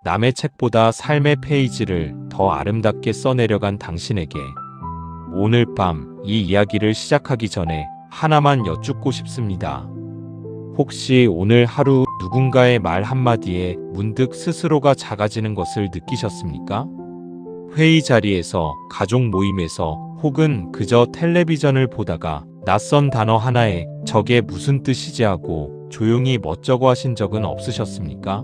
남의 책보다 삶의 페이지를 더 아름답게 써내려간 당신에게 오늘 밤 이 이야기를 시작하기 전에 하나만 여쭙고 싶습니다. 혹시 오늘 하루 누군가의 말 한마디에 문득 스스로가 작아지는 것을 느끼셨습니까? 회의 자리에서, 가족 모임에서, 혹은 그저 텔레비전을 보다가 낯선 단어 하나에 저게 무슨 뜻이지 하고 조용히 멋쩍어 하신 적은 없으셨습니까?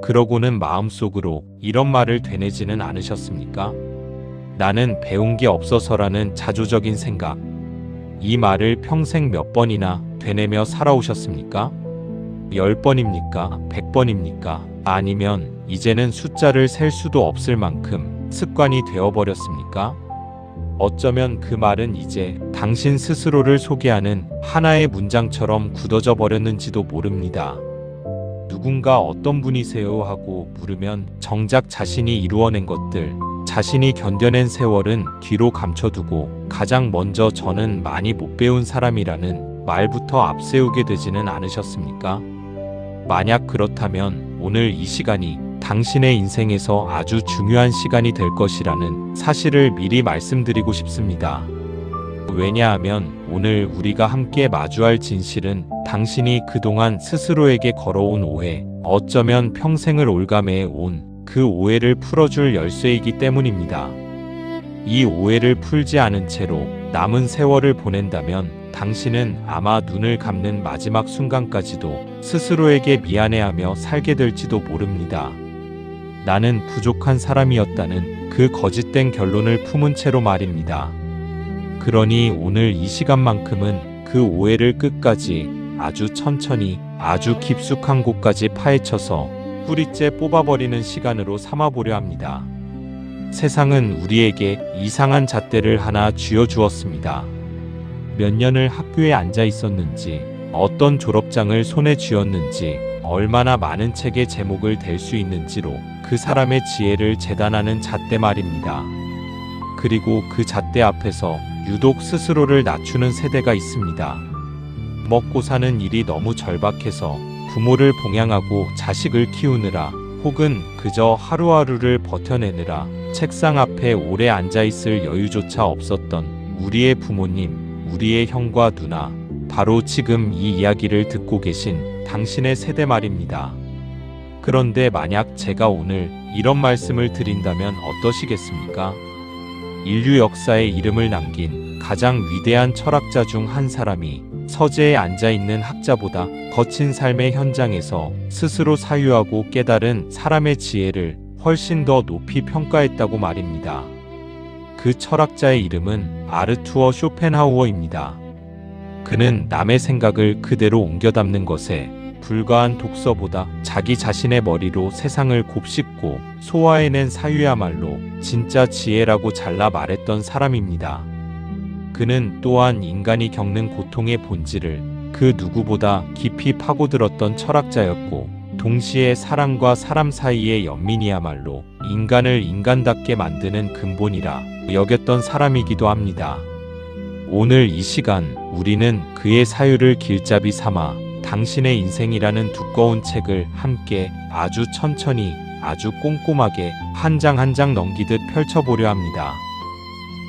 그러고는 마음속으로 이런 말을 되뇌지는 않으셨습니까? 나는 배운 게 없어서라는 자조적인 생각. 이 말을 평생 몇 번이나 되뇌며 살아오셨습니까? 10번입니까? 100번입니까? 아니면 이제는 숫자를 셀 수도 없을 만큼 습관이 되어버렸습니까? 어쩌면 그 말은 이제 당신 스스로를 소개하는 하나의 문장처럼 굳어져 버렸는지도 모릅니다. 누군가 어떤 분이세요? 하고 물으면 정작 자신이 이루어낸 것들, 자신이 견뎌낸 세월은 뒤로 감춰두고 가장 먼저 저는 많이 못 배운 사람이라는 말부터 앞세우게 되지는 않으셨습니까? 만약 그렇다면 오늘 이 시간이 당신의 인생에서 아주 중요한 시간이 될 것이라는 사실을 미리 말씀드리고 싶습니다. 왜냐하면 오늘 우리가 함께 마주할 진실은 당신이 그동안 스스로에게 걸어온 오해, 어쩌면 평생을 올가매해 온 그 오해를 풀어줄 열쇠이기 때문입니다. 이 오해를 풀지 않은 채로 남은 세월을 보낸다면 당신은 아마 눈을 감는 마지막 순간까지도 스스로에게 미안해하며 살게 될지도 모릅니다. 나는 부족한 사람이었다는 그 거짓된 결론을 품은 채로 말입니다. 그러니 오늘 이 시간만큼은 그 오해를 끝까지 아주 천천히 아주 깊숙한 곳까지 파헤쳐서 뿌리째 뽑아버리는 시간으로 삼아보려 합니다. 세상은 우리에게 이상한 잣대를 하나 쥐어주었습니다. 몇 년을 학교에 앉아 있었는지, 어떤 졸업장을 손에 쥐었는지, 얼마나 많은 책의 제목을 댈 수 있는지로 그 사람의 지혜를 재단하는 잣대 말입니다. 그리고 그 잣대 앞에서 유독 스스로를 낮추는 세대가 있습니다. 먹고 사는 일이 너무 절박해서 부모를 봉양하고 자식을 키우느라 혹은 그저 하루하루를 버텨내느라 책상 앞에 오래 앉아있을 여유조차 없었던 우리의 부모님, 우리의 형과 누나, 바로 지금 이 이야기를 듣고 계신 당신의 세대 말입니다. 그런데 만약 제가 오늘 이런 말씀을 드린다면 어떠시겠습니까? 인류 역사에 이름을 남긴 가장 위대한 철학자 중 한 사람이 서재에 앉아있는 학자보다 거친 삶의 현장에서 스스로 사유하고 깨달은 사람의 지혜를 훨씬 더 높이 평가했다고 말입니다. 그 철학자의 이름은 아르투어 쇼펜하우어입니다. 그는 남의 생각을 그대로 옮겨 담는 것에 불과한 독서보다 자기 자신의 머리로 세상을 곱씹고 소화해낸 사유야말로 진짜 지혜라고 잘라 말했던 사람입니다. 그는 또한 인간이 겪는 고통의 본질을 그 누구보다 깊이 파고들었던 철학자였고, 동시에 사람과 사람 사이의 연민이야말로 인간을 인간답게 만드는 근본이라 여겼던 사람이기도 합니다. 오늘 이 시간 우리는 그의 사유를 길잡이 삼아 당신의 인생이라는 두꺼운 책을 함께 아주 천천히 아주 꼼꼼하게 한 장 한 장 넘기듯 펼쳐보려 합니다.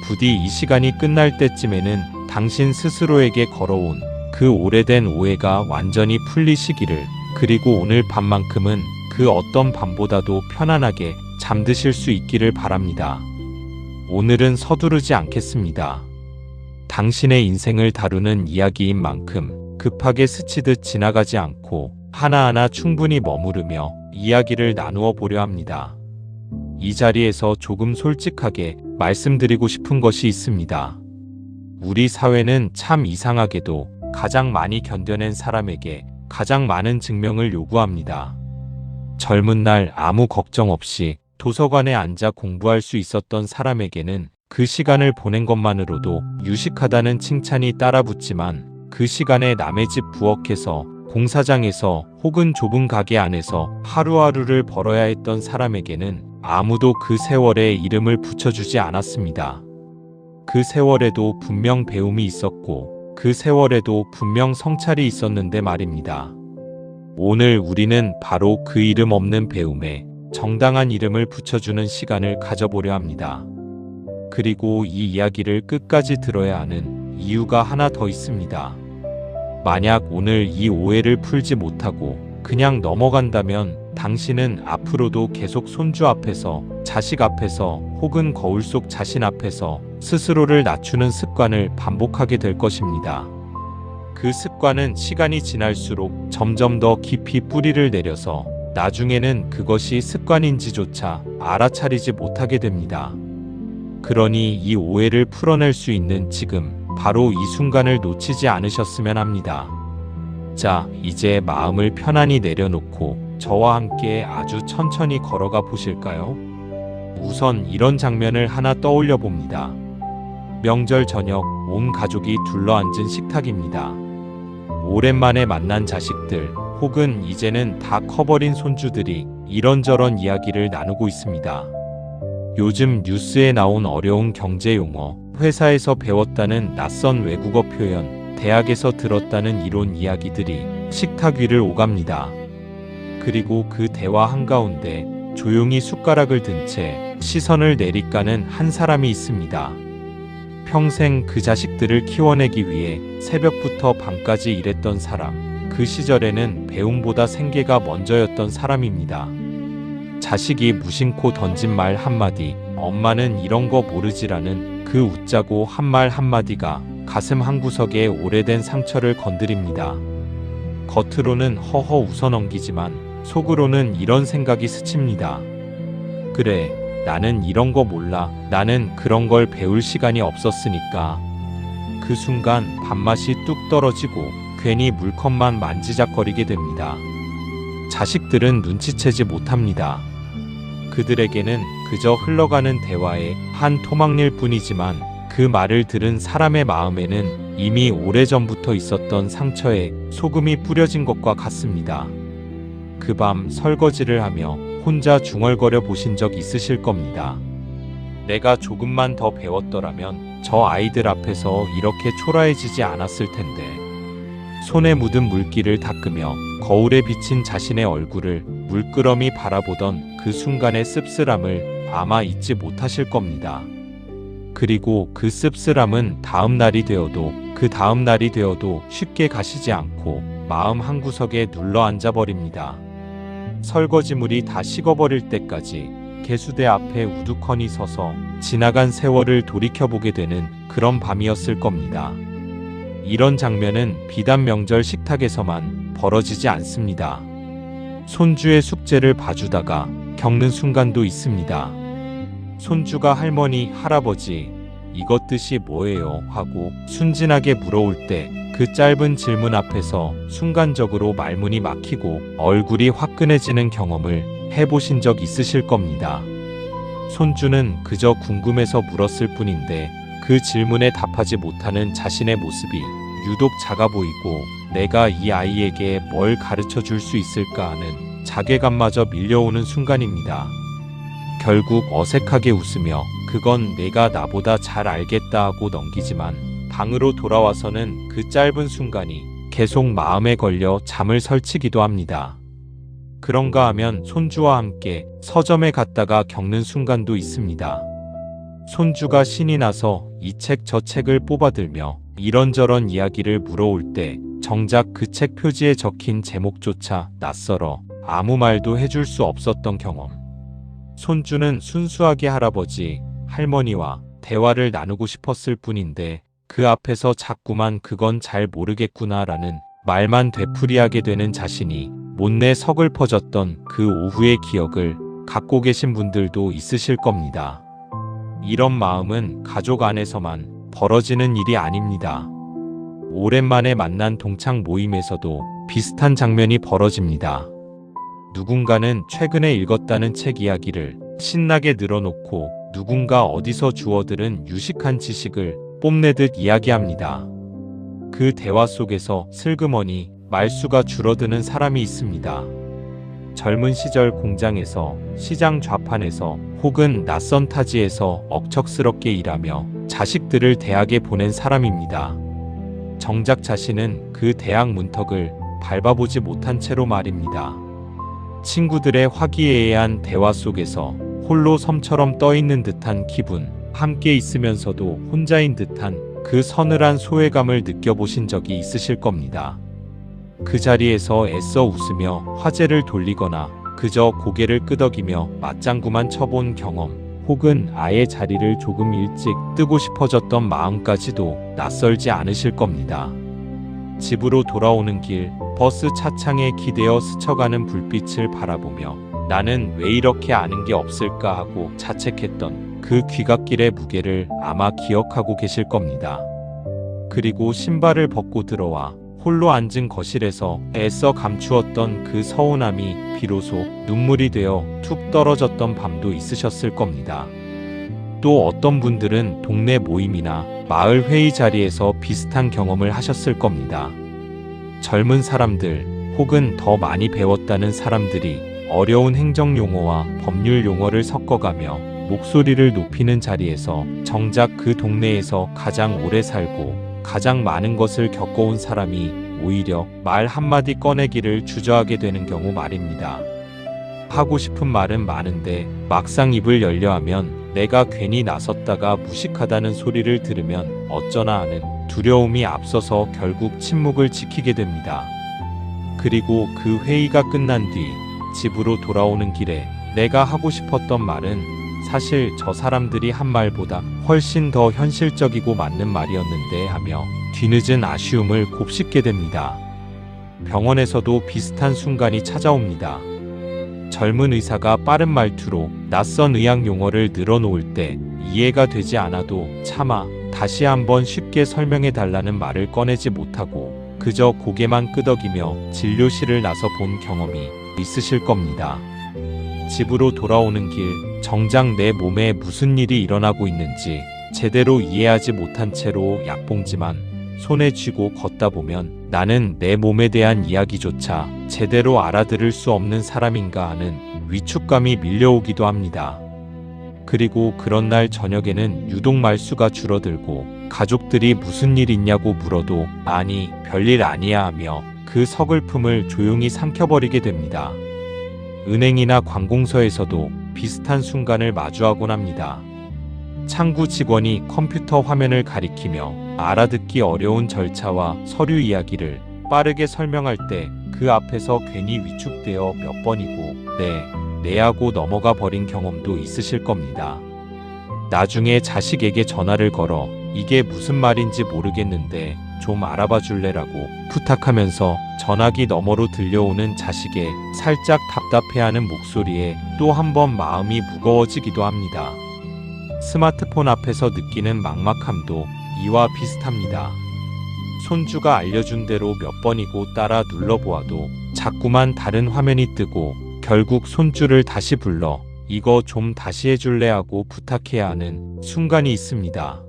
부디 이 시간이 끝날 때쯤에는 당신 스스로에게 걸어온 그 오래된 오해가 완전히 풀리시기를, 그리고 오늘 밤만큼은 그 어떤 밤보다도 편안하게 잠드실 수 있기를 바랍니다. 오늘은 서두르지 않겠습니다. 당신의 인생을 다루는 이야기인 만큼 급하게 스치듯 지나가지 않고 하나하나 충분히 머무르며 이야기를 나누어 보려 합니다. 이 자리에서 조금 솔직하게 말씀드리고 싶은 것이 있습니다. 우리 사회는 참 이상하게도 가장 많이 견뎌낸 사람에게 가장 많은 증명을 요구합니다. 젊은 날 아무 걱정 없이 도서관에 앉아 공부할 수 있었던 사람에게는 그 시간을 보낸 것만으로도 유식하다는 칭찬이 따라붙지만, 그 시간에 남의 집 부엌에서, 공사장에서 혹은 좁은 가게 안에서 하루하루를 벌어야 했던 사람에게는 아무도 그 세월에 이름을 붙여주지 않았습니다. 그 세월에도 분명 배움이 있었고 그 세월에도 분명 성찰이 있었는데 말입니다. 오늘 우리는 바로 그 이름 없는 배움에, 정당한 이름을 붙여주는 시간을 가져보려 합니다. 그리고 이 이야기를 끝까지 들어야 하는 이유가 하나 더 있습니다. 만약 오늘 이 오해를 풀지 못하고 그냥 넘어간다면 당신은 앞으로도 계속 손주 앞에서, 자식 앞에서, 혹은 거울 속 자신 앞에서 스스로를 낮추는 습관을 반복하게 될 것입니다. 그 습관은 시간이 지날수록 점점 더 깊이 뿌리를 내려서 나중에는 그것이 습관인지조차 알아차리지 못하게 됩니다. 그러니 이 오해를 풀어낼 수 있는 지금, 바로 이 순간을 놓치지 않으셨으면 합니다. 자, 이제 마음을 편안히 내려놓고 저와 함께 아주 천천히 걸어가 보실까요? 우선 이런 장면을 하나 떠올려 봅니다. 명절 저녁, 온 가족이 둘러앉은 식탁입니다. 오랜만에 만난 자식들, 혹은 이제는 다 커버린 손주들이 이런저런 이야기를 나누고 있습니다. 요즘 뉴스에 나온 어려운 경제 용어, 회사에서 배웠다는 낯선 외국어 표현, 대학에서 들었다는 이론 이야기들이 식탁 위를 오갑니다. 그리고 그 대화 한가운데 조용히 숟가락을 든 채 시선을 내리까는 한 사람이 있습니다. 평생 그 자식들을 키워내기 위해 새벽부터 밤까지 일했던 사람, 그 시절에는 배움보다 생계가 먼저였던 사람입니다. 자식이 무심코 던진 말 한마디, 엄마는 이런 거 모르지라는 그 웃자고 한 말 한마디가 가슴 한구석에 오래된 상처를 건드립니다. 겉으로는 허허 웃어 넘기지만 속으로는 이런 생각이 스칩니다. 그래, 나는 이런 거 몰라. 나는 그런 걸 배울 시간이 없었으니까. 그 순간 밥맛이 뚝 떨어지고 괜히 물컵만 만지작거리게 됩니다. 자식들은 눈치채지 못합니다. 그들에게는 그저 흘러가는 대화의 한 토막일 뿐이지만 그 말을 들은 사람의 마음에는 이미 오래전부터 있었던 상처에 소금이 뿌려진 것과 같습니다. 그 밤 설거지를 하며 혼자 중얼거려 보신 적 있으실 겁니다. 내가 조금만 더 배웠더라면 저 아이들 앞에서 이렇게 초라해지지 않았을 텐데. 손에 묻은 물기를 닦으며 거울에 비친 자신의 얼굴을 물끄러미 바라보던 그 순간의 씁쓸함을 아마 잊지 못하실 겁니다. 그리고 그 씁쓸함은 다음 날이 되어도, 그 다음 날이 되어도 쉽게 가시지 않고 마음 한구석에 눌러 앉아버립니다. 설거지물이 다 식어버릴 때까지 개수대 앞에 우두커니 서서 지나간 세월을 돌이켜보게 되는 그런 밤이었을 겁니다. 이런 장면은 비단 명절 식탁에서만 벌어지지 않습니다. 손주의 숙제를 봐주다가 겪는 순간도 있습니다. 손주가 할머니, 할아버지, 이것 뜻이 뭐예요? 하고 순진하게 물어올 때 그 짧은 질문 앞에서 순간적으로 말문이 막히고 얼굴이 화끈해지는 경험을 해보신 적 있으실 겁니다. 손주는 그저 궁금해서 물었을 뿐인데 그 질문에 답하지 못하는 자신의 모습이 유독 작아 보이고 내가 이 아이에게 뭘 가르쳐 줄 수 있을까 하는 자괴감마저 밀려오는 순간입니다. 결국 어색하게 웃으며 그건 내가 나보다 잘 알겠다 하고 넘기지만 방으로 돌아와서는 그 짧은 순간이 계속 마음에 걸려 잠을 설치기도 합니다. 그런가 하면 손주와 함께 서점에 갔다가 겪는 순간도 있습니다. 손주가 신이 나서 이 책 저 책을 뽑아들며 이런저런 이야기를 물어올 때 정작 그 책 표지에 적힌 제목조차 낯설어 아무 말도 해줄 수 없었던 경험. 손주는 순수하게 할아버지, 할머니와 대화를 나누고 싶었을 뿐인데 그 앞에서 자꾸만 그건 잘 모르겠구나라는 말만 되풀이하게 되는 자신이 못내 서글퍼졌던 그 오후의 기억을 갖고 계신 분들도 있으실 겁니다. 이런 마음은 가족 안에서만 벌어지는 일이 아닙니다. 오랜만에 만난 동창 모임에서도 비슷한 장면이 벌어집니다. 누군가는 최근에 읽었다는 책 이야기를 신나게 늘어놓고 누군가 어디서 주워들은 유식한 지식을 뽐내듯 이야기합니다. 그 대화 속에서 슬그머니 말수가 줄어드는 사람이 있습니다. 젊은 시절 공장에서, 시장 좌판에서, 혹은 낯선 타지에서 억척스럽게 일하며 자식들을 대학에 보낸 사람입니다. 정작 자신은 그 대학 문턱을 밟아보지 못한 채로 말입니다. 친구들의 화기애애한 대화 속에서 홀로 섬처럼 떠있는 듯한 기분, 함께 있으면서도 혼자인 듯한 그 서늘한 소외감을 느껴보신 적이 있으실 겁니다. 그 자리에서 애써 웃으며 화제를 돌리거나 그저 고개를 끄덕이며 맞장구만 쳐본 경험, 혹은 아예 자리를 조금 일찍 뜨고 싶어졌던 마음까지도 낯설지 않으실 겁니다. 집으로 돌아오는 길, 버스 차창에 기대어 스쳐가는 불빛을 바라보며 나는 왜 이렇게 아는 게 없을까 하고 자책했던 그 귀갓길의 무게를 아마 기억하고 계실 겁니다. 그리고 신발을 벗고 들어와 홀로 앉은 거실에서 애써 감추었던 그 서운함이 비로소 눈물이 되어 툭 떨어졌던 밤도 있으셨을 겁니다. 또 어떤 분들은 동네 모임이나 마을 회의 자리에서 비슷한 경험을 하셨을 겁니다. 젊은 사람들 혹은 더 많이 배웠다는 사람들이 어려운 행정 용어와 법률 용어를 섞어가며 목소리를 높이는 자리에서 정작 그 동네에서 가장 오래 살고 가장 많은 것을 겪어온 사람이 오히려 말 한마디 꺼내기를 주저하게 되는 경우 말입니다. 하고 싶은 말은 많은데 막상 입을 열려 하면 내가 괜히 나섰다가 무식하다는 소리를 들으면 어쩌나 하는 두려움이 앞서서 결국 침묵을 지키게 됩니다. 그리고 그 회의가 끝난 뒤 집으로 돌아오는 길에 내가 하고 싶었던 말은 사실 저 사람들이 한 말보다 훨씬 더 현실적이고 맞는 말이었는데 하며 뒤늦은 아쉬움을 곱씹게 됩니다. 병원에서도 비슷한 순간이 찾아옵니다. 젊은 의사가 빠른 말투로 낯선 의학 용어를 늘어놓을 때 이해가 되지 않아도 차마 다시 한번 쉽게 설명해 달라는 말을 꺼내지 못하고 그저 고개만 끄덕이며 진료실을 나서 본 경험이 있으실 겁니다. 집으로 돌아오는 길, 정작 내 몸에 무슨 일이 일어나고 있는지 제대로 이해하지 못한 채로 약봉지만 손에 쥐고 걷다 보면 나는 내 몸에 대한 이야기조차 제대로 알아들을 수 없는 사람인가 하는 위축감이 밀려오기도 합니다. 그리고 그런 날 저녁에는 유독 말수가 줄어들고 가족들이 무슨 일 있냐고 물어도 아니 별일 아니야 하며 그 서글픔을 조용히 삼켜버리게 됩니다. 은행이나 관공서에서도 비슷한 순간을 마주하곤 합니다. 창구 직원이 컴퓨터 화면을 가리키며 알아듣기 어려운 절차와 서류 이야기를 빠르게 설명할 때 그 앞에서 괜히 위축되어 몇 번이고 네 하고 넘어가 버린 경험도 있으실 겁니다. 나중에 자식에게 전화를 걸어 이게 무슨 말인지 모르겠는데 좀 알아봐 줄래라고 부탁하면서 전화기 너머로 들려오는 자식의 살짝 답답해하는 목소리에 또 한 번 마음이 무거워지기도 합니다. 스마트폰 앞에서 느끼는 막막함도 이와 비슷합니다. 손주가 알려준 대로 몇 번이고 따라 눌러보아도 자꾸만 다른 화면이 뜨고 결국 손주를 다시 불러 이거 좀 다시 해줄래 하고 부탁해야 하는 순간이 있습니다.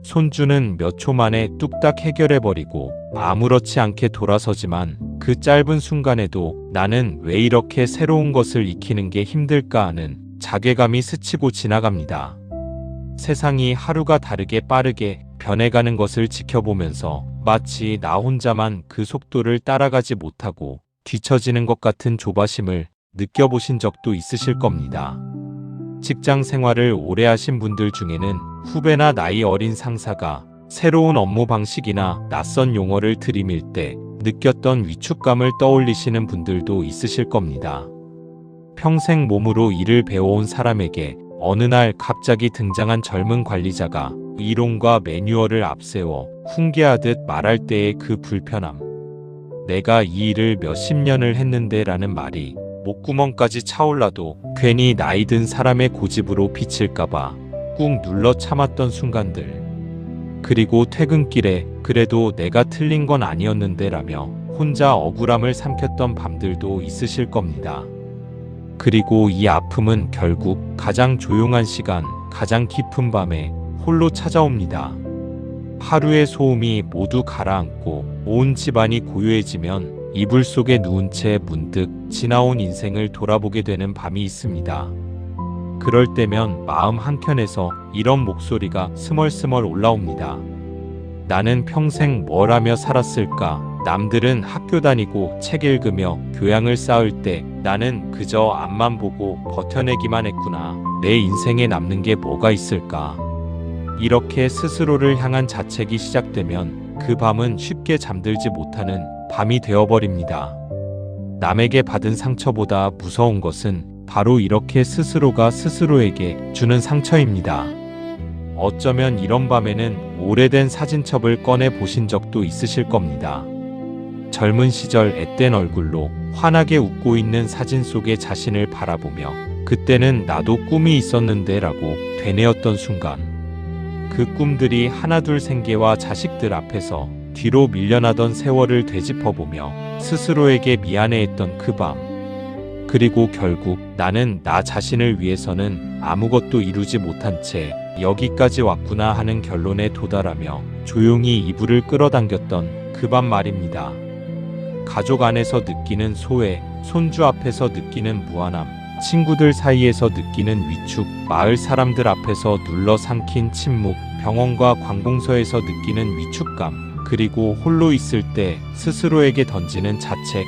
손주는 몇 초 만에 뚝딱 해결해버리고 아무렇지 않게 돌아서지만 그 짧은 순간에도 나는 왜 이렇게 새로운 것을 익히는 게 힘들까 하는 자괴감이 스치고 지나갑니다. 세상이 하루가 다르게 빠르게 변해가는 것을 지켜보면서 마치 나 혼자만 그 속도를 따라가지 못하고 뒤처지는 것 같은 조바심을 느껴보신 적도 있으실 겁니다. 직장 생활을 오래 하신 분들 중에는 후배나 나이 어린 상사가 새로운 업무 방식이나 낯선 용어를 들이밀 때 느꼈던 위축감을 떠올리시는 분들도 있으실 겁니다. 평생 몸으로 일을 배워온 사람에게 어느 날 갑자기 등장한 젊은 관리자가 이론과 매뉴얼을 앞세워 훈계하듯 말할 때의 그 불편함. 내가 이 일을 몇십 년을 했는데 라는 말이 목구멍까지 차올라도 괜히 나이 든 사람의 고집으로 비칠까봐 꾹 눌러 참았던 순간들. 그리고 퇴근길에 그래도 내가 틀린 건 아니었는데 라며 혼자 억울함을 삼켰던 밤들도 있으실 겁니다. 그리고 이 아픔은 결국 가장 조용한 시간, 가장 깊은 밤에 홀로 찾아옵니다. 하루의 소음이 모두 가라앉고 온 집안이 고요해지면 이불 속에 누운 채 문득 지나온 인생을 돌아보게 되는 밤이 있습니다. 그럴 때면 마음 한켠에서 이런 목소리가 스멀스멀 올라옵니다. 나는 평생 뭘 하며 살았을까? 남들은 학교 다니고 책 읽으며 교양을 쌓을 때 나는 그저 앞만 보고 버텨내기만 했구나. 내 인생에 남는 게 뭐가 있을까? 이렇게 스스로를 향한 자책이 시작되면 그 밤은 쉽게 잠들지 못하는 밤이 되어버립니다. 남에게 받은 상처보다 무서운 것은 바로 이렇게 스스로가 스스로에게 주는 상처입니다. 어쩌면 이런 밤에는 오래된 사진첩을 꺼내 보신 적도 있으실 겁니다. 젊은 시절 앳된 얼굴로 환하게 웃고 있는 사진 속의 자신을 바라보며 그때는 나도 꿈이 있었는데 라고 되뇌었던 순간, 그 꿈들이 하나둘 생계와 자식들 앞에서 뒤로 밀려나던 세월을 되짚어보며 스스로에게 미안해했던 그 밤, 그리고 결국 나는 나 자신을 위해서는 아무것도 이루지 못한 채 여기까지 왔구나 하는 결론에 도달하며 조용히 이불을 끌어당겼던 그 밤 말입니다. 가족 안에서 느끼는 소외, 손주 앞에서 느끼는 무안함, 친구들 사이에서 느끼는 위축, 마을 사람들 앞에서 눌러 삼킨 침묵, 병원과 관공서에서 느끼는 위축감, 그리고 홀로 있을 때 스스로에게 던지는 자책.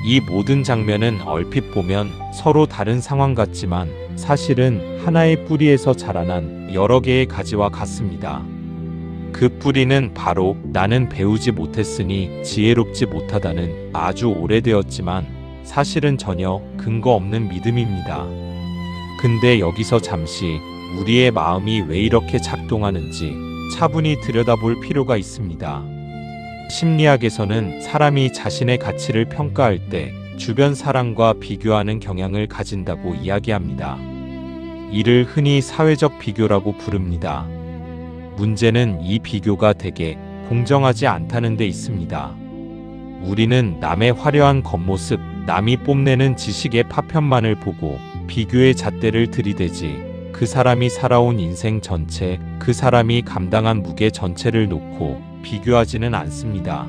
이 모든 장면은 얼핏 보면 서로 다른 상황 같지만 사실은 하나의 뿌리에서 자라난 여러 개의 가지와 같습니다. 그 뿌리는 바로 나는 배우지 못했으니 지혜롭지 못하다는 아주 오래되었지만 사실은 전혀 근거 없는 믿음입니다. 근데 여기서 잠시 우리의 마음이 왜 이렇게 작동하는지 차분히 들여다볼 필요가 있습니다. 심리학에서는 사람이 자신의 가치를 평가할 때 주변 사람과 비교하는 경향을 가진다고 이야기합니다. 이를 흔히 사회적 비교라고 부릅니다. 문제는 이 비교가 대개 공정하지 않다는 데 있습니다. 우리는 남의 화려한 겉모습, 남이 뽐내는 지식의 파편만을 보고 비교의 잣대를 들이대지 그 사람이 살아온 인생 전체, 그 사람이 감당한 무게 전체를 놓고 비교하지는 않습니다.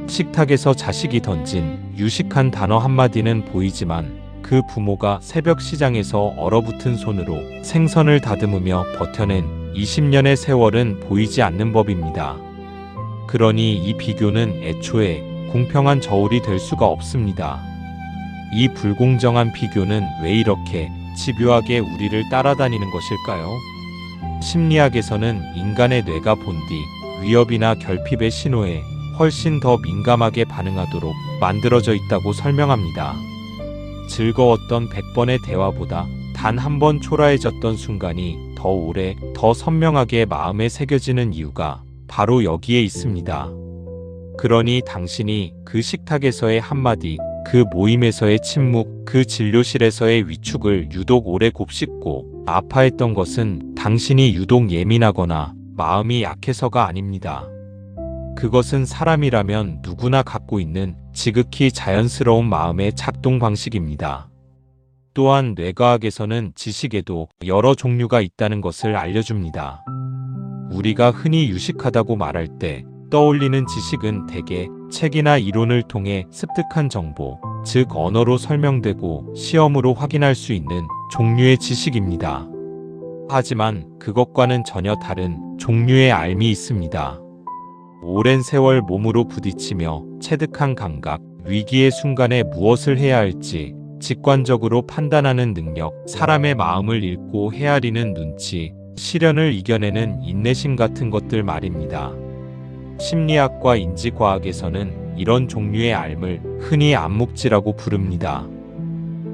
식탁에서 자식이 던진 유식한 단어 한마디는 보이지만 그 부모가 새벽 시장에서 얼어붙은 손으로 생선을 다듬으며 버텨낸 20년의 세월은 보이지 않는 법입니다. 그러니 이 비교는 애초에 공평한 저울이 될 수가 없습니다. 이 불공정한 비교는 왜 이렇게 집요하게 우리를 따라다니는 것일까요? 심리학에서는 인간의 뇌가 본 뒤 위협이나 결핍의 신호에 훨씬 더 민감하게 반응하도록 만들어져 있다고 설명합니다. 즐거웠던 100번의 대화보다 단 한 번 초라해졌던 순간이 더 오래, 더 선명하게 마음에 새겨지는 이유가 바로 여기에 있습니다. 그러니 당신이 그 식탁에서의 한마디, 그 모임에서의 침묵, 그 진료실에서의 위축을 유독 오래 곱씹고 아파했던 것은 당신이 유독 예민하거나 마음이 약해서가 아닙니다. 그것은 사람이라면 누구나 갖고 있는 지극히 자연스러운 마음의 작동 방식입니다. 또한 뇌과학에서는 지식에도 여러 종류가 있다는 것을 알려줍니다. 우리가 흔히 유식하다고 말할 때 떠올리는 지식은 대개 책이나 이론을 통해 습득한 정보, 즉 언어로 설명되고 시험으로 확인할 수 있는 종류의 지식입니다. 하지만 그것과는 전혀 다른 종류의 알미 있습니다. 오랜 세월 몸으로 부딪히며 체득한 감각, 위기의 순간에 무엇을 해야 할지 직관적으로 판단하는 능력, 사람의 마음을 읽고 헤아리는 눈치, 시련을 이겨내는 인내심 같은 것들 말입니다. 심리학과 인지과학에서는 이런 종류의 알을 흔히 암묵지라고 부릅니다.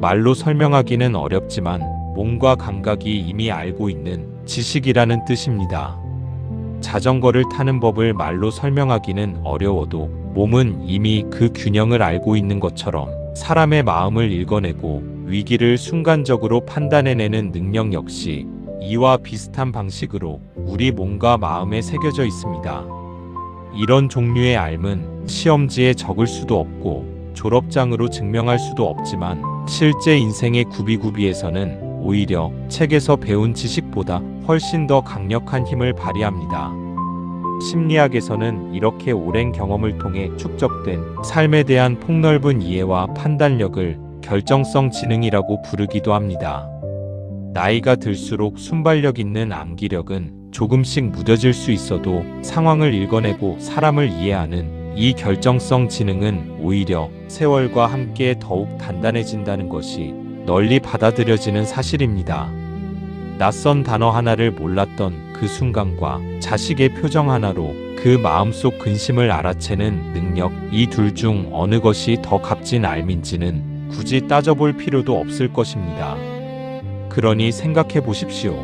말로 설명하기는 어렵지만 몸과 감각이 이미 알고 있는 지식이라는 뜻입니다. 자전거를 타는 법을 말로 설명하기는 어려워도 몸은 이미 그 균형을 알고 있는 것처럼 사람의 마음을 읽어내고 위기를 순간적으로 판단해내는 능력 역시 이와 비슷한 방식으로 우리 몸과 마음에 새겨져 있습니다. 이런 종류의 알은 시험지에 적을 수도 없고 졸업장으로 증명할 수도 없지만 실제 인생의 구비구비에서는 오히려 책에서 배운 지식보다 훨씬 더 강력한 힘을 발휘합니다. 심리학에서는 이렇게 오랜 경험을 통해 축적된 삶에 대한 폭넓은 이해와 판단력을 결정성 지능이라고 부르기도 합니다. 나이가 들수록 순발력 있는 암기력은 조금씩 무뎌질 수 있어도 상황을 읽어내고 사람을 이해하는 이 결정성 지능은 오히려 세월과 함께 더욱 단단해진다는 것이 널리 받아들여지는 사실입니다. 낯선 단어 하나를 몰랐던 그 순간과 자식의 표정 하나로 그 마음속 근심을 알아채는 능력, 이 둘 중 어느 것이 더 값진 알민지는 굳이 따져볼 필요도 없을 것입니다. 그러니 생각해 보십시오.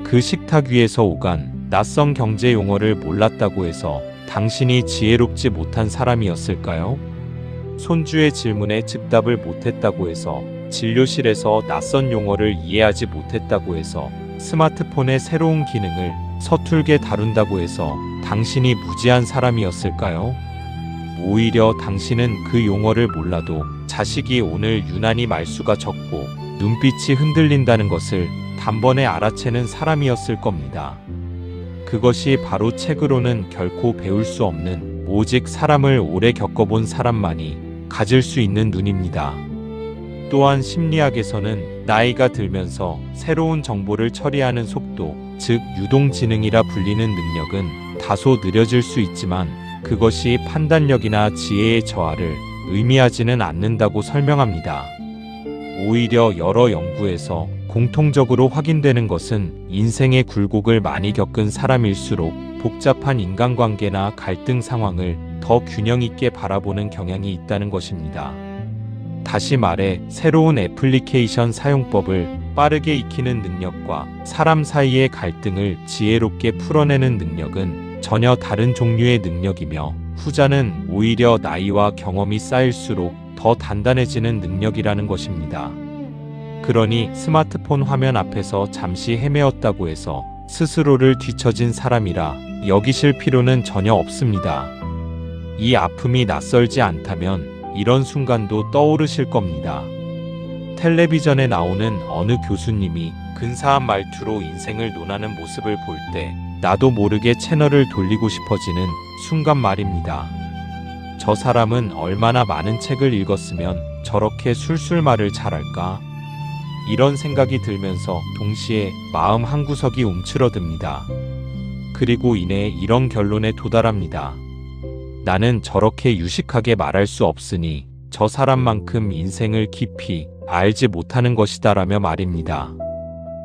그 식탁 위에서 오간 낯선 경제 용어를 몰랐다고 해서 당신이 지혜롭지 못한 사람이었을까요? 손주의 질문에 즉답을 못했다고 해서, 진료실에서 낯선 용어를 이해하지 못했다고 해서, 스마트폰의 새로운 기능을 서툴게 다룬다고 해서 당신이 무지한 사람이었을까요? 오히려 당신은 그 용어를 몰라도 자식이 오늘 유난히 말수가 적고 눈빛이 흔들린다는 것을 단번에 알아채는 사람이었을 겁니다. 그것이 바로 책으로는 결코 배울 수 없는, 오직 사람을 오래 겪어본 사람만이 가질 수 있는 눈입니다. 또한 심리학에서는 나이가 들면서 새로운 정보를 처리하는 속도, 즉 유동지능이라 불리는 능력은 다소 느려질 수 있지만 그것이 판단력이나 지혜의 저하를 의미하지는 않는다고 설명합니다. 오히려 여러 연구에서 공통적으로 확인되는 것은 인생의 굴곡을 많이 겪은 사람일수록 복잡한 인간관계나 갈등 상황을 더 균형 있게 바라보는 경향이 있다는 것입니다. 다시 말해, 새로운 애플리케이션 사용법을 빠르게 익히는 능력과 사람 사이의 갈등을 지혜롭게 풀어내는 능력은 전혀 다른 종류의 능력이며, 후자는 오히려 나이와 경험이 쌓일수록 더 단단해지는 능력이라는 것입니다. 그러니 스마트폰 화면 앞에서 잠시 헤매었다고 해서 스스로를 뒤처진 사람이라 여기실 필요는 전혀 없습니다. 이 아픔이 낯설지 않다면 이런 순간도 떠오르실 겁니다. 텔레비전에 나오는 어느 교수님이 근사한 말투로 인생을 논하는 모습을 볼 때 나도 모르게 채널을 돌리고 싶어지는 순간 말입니다. 저 사람은 얼마나 많은 책을 읽었으면 저렇게 술술 말을 잘할까? 이런 생각이 들면서 동시에 마음 한구석이 움츠러듭니다. 그리고 이내 이런 결론에 도달합니다. 나는 저렇게 유식하게 말할 수 없으니 저 사람만큼 인생을 깊이 알지 못하는 것이다라며 말입니다.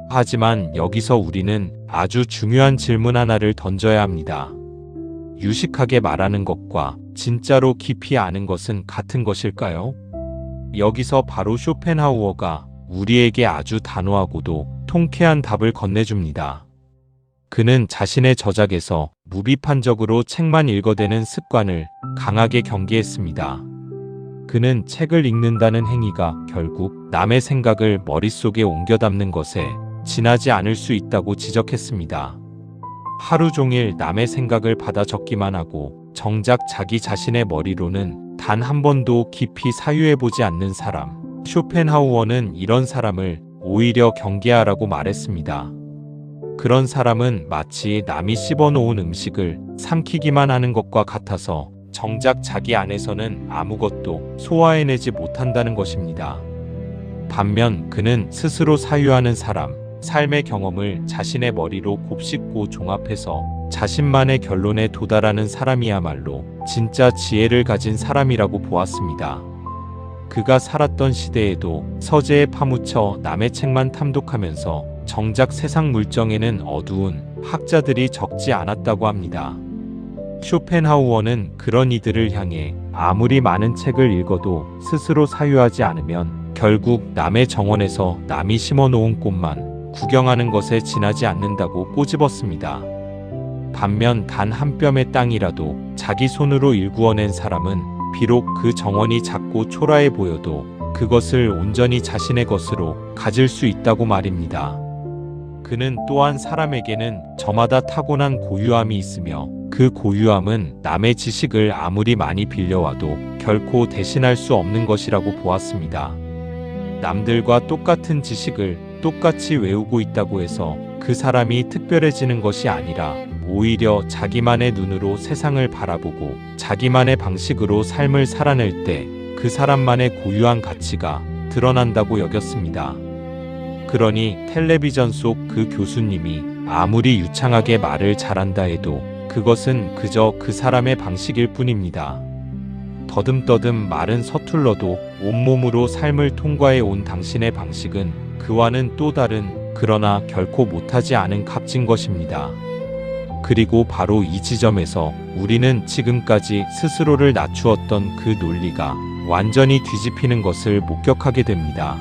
하지만 여기서 우리는 아주 중요한 질문 하나를 던져야 합니다. 유식하게 말하는 것과 진짜로 깊이 아는 것은 같은 것일까요? 여기서 바로 쇼펜하우어가 우리에게 아주 단호하고도 통쾌한 답을 건네줍니다. 그는 자신의 저작에서 무비판적으로 책만 읽어대는 습관을 강하게 경계했습니다. 그는 책을 읽는다는 행위가 결국 남의 생각을 머릿속에 옮겨 담는 것에 지나지 않을 수 있다고 지적했습니다. 하루 종일 남의 생각을 받아 적기만 하고 정작 자기 자신의 머리로는 단 한 번도 깊이 사유해보지 않는 사람, 쇼펜하우어는 이런 사람을 오히려 경계하라고 말했습니다. 그런 사람은 마치 남이 씹어놓은 음식을 삼키기만 하는 것과 같아서 정작 자기 안에서는 아무것도 소화해내지 못한다는 것입니다. 반면 그는 스스로 사유하는 사람, 삶의 경험을 자신의 머리로 곱씹고 종합해서 자신만의 결론에 도달하는 사람이야말로 진짜 지혜를 가진 사람이라고 보았습니다. 그가 살았던 시대에도 서재에 파묻혀 남의 책만 탐독하면서 정작 세상 물정에는 어두운 학자들이 적지 않았다고 합니다. 쇼펜하우어는 그런 이들을 향해 아무리 많은 책을 읽어도 스스로 사유하지 않으면 결국 남의 정원에서 남이 심어놓은 꽃만 구경하는 것에 지나지 않는다고 꼬집었습니다. 반면 단 한 뼘의 땅이라도 자기 손으로 일구어낸 사람은 비록 그 정원이 작고 초라해 보여도 그것을 온전히 자신의 것으로 가질 수 있다고 말입니다. 그는 또한 사람에게는 저마다 타고난 고유함이 있으며 그 고유함은 남의 지식을 아무리 많이 빌려와도 결코 대신할 수 없는 것이라고 보았습니다. 남들과 똑같은 지식을 똑같이 외우고 있다고 해서 그 사람이 특별해지는 것이 아니라 오히려 자기만의 눈으로 세상을 바라보고 자기만의 방식으로 삶을 살아낼 때 그 사람만의 고유한 가치가 드러난다고 여겼습니다. 그러니 텔레비전 속 그 교수님이 아무리 유창하게 말을 잘한다 해도 그것은 그저 그 사람의 방식일 뿐입니다. 더듬더듬 말은 서툴러도 온몸으로 삶을 통과해 온 당신의 방식은 그와는 또 다른, 그러나 결코 못하지 않은 값진 것입니다. 그리고 바로 이 지점에서 우리는 지금까지 스스로를 낮추었던 그 논리가 완전히 뒤집히는 것을 목격하게 됩니다.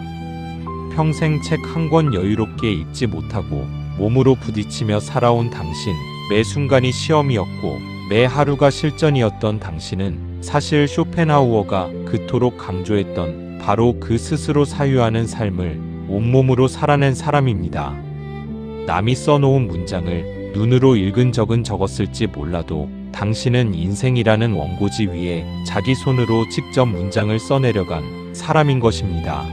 평생 책 한 권 여유롭게 읽지 못하고 몸으로 부딪히며 살아온 당신, 매 순간이 시험이었고 매 하루가 실전이었던 당신은 사실 쇼펜하우어가 그토록 강조했던 바로 그 스스로 사유하는 삶을 온몸으로 살아낸 사람입니다. 남이 써놓은 문장을 눈으로 읽은 적은 적었을지 몰라도 당신은 인생이라는 원고지 위에 자기 손으로 직접 문장을 써내려간 사람인 것입니다.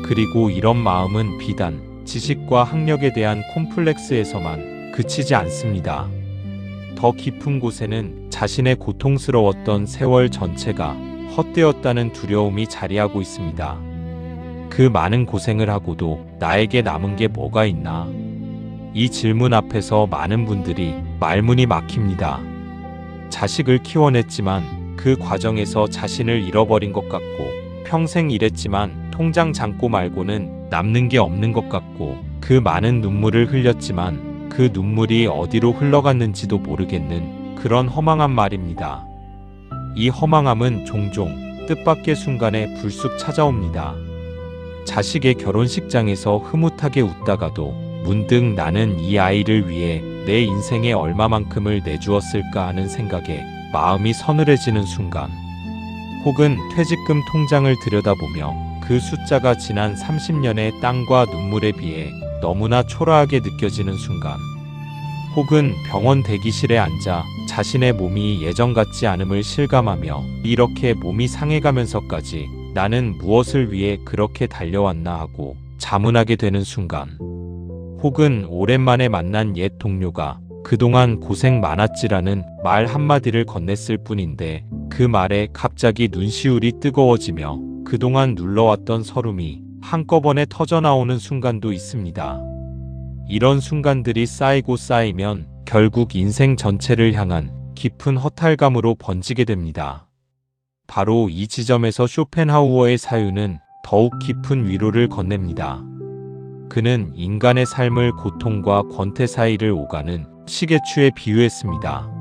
그리고 이런 마음은 비단 지식과 학력에 대한 콤플렉스에서만 그치지 않습니다. 더 깊은 곳에는 자신의 고통스러웠던 세월 전체가 헛되었다는 두려움이 자리하고 있습니다. 그 많은 고생을 하고도 나에게 남은 게 뭐가 있나? 이 질문 앞에서 많은 분들이 말문이 막힙니다. 자식을 키워냈지만 그 과정에서 자신을 잃어버린 것 같고, 평생 일했지만 통장 잔고 말고는 남는 게 없는 것 같고, 그 많은 눈물을 흘렸지만 그 눈물이 어디로 흘러갔는지도 모르겠는 그런 허망한 말입니다. 이 허망함은 종종 뜻밖의 순간에 불쑥 찾아옵니다. 자식의 결혼식장에서 흐뭇하게 웃다가도 문득 나는 이 아이를 위해 내 인생의 얼마만큼을 내주었을까 하는 생각에 마음이 서늘해지는 순간, 혹은 퇴직금 통장을 들여다보며 그 숫자가 지난 30년의 땀과 눈물에 비해 너무나 초라하게 느껴지는 순간, 혹은 병원 대기실에 앉아 자신의 몸이 예전 같지 않음을 실감하며 이렇게 몸이 상해가면서까지 나는 무엇을 위해 그렇게 달려왔나 하고 자문하게 되는 순간, 혹은 오랜만에 만난 옛 동료가 그동안 고생 많았지라는 말 한마디를 건넸을 뿐인데 그 말에 갑자기 눈시울이 뜨거워지며 그동안 눌러왔던 서름이 한꺼번에 터져나오는 순간도 있습니다. 이런 순간들이 쌓이고 쌓이면 결국 인생 전체를 향한 깊은 허탈감으로 번지게 됩니다. 바로 이 지점에서 쇼펜하우어의 사유는 더욱 깊은 위로를 건넵니다. 그는 인간의 삶을 고통과 권태 사이를 오가는 시계추에 비유했습니다.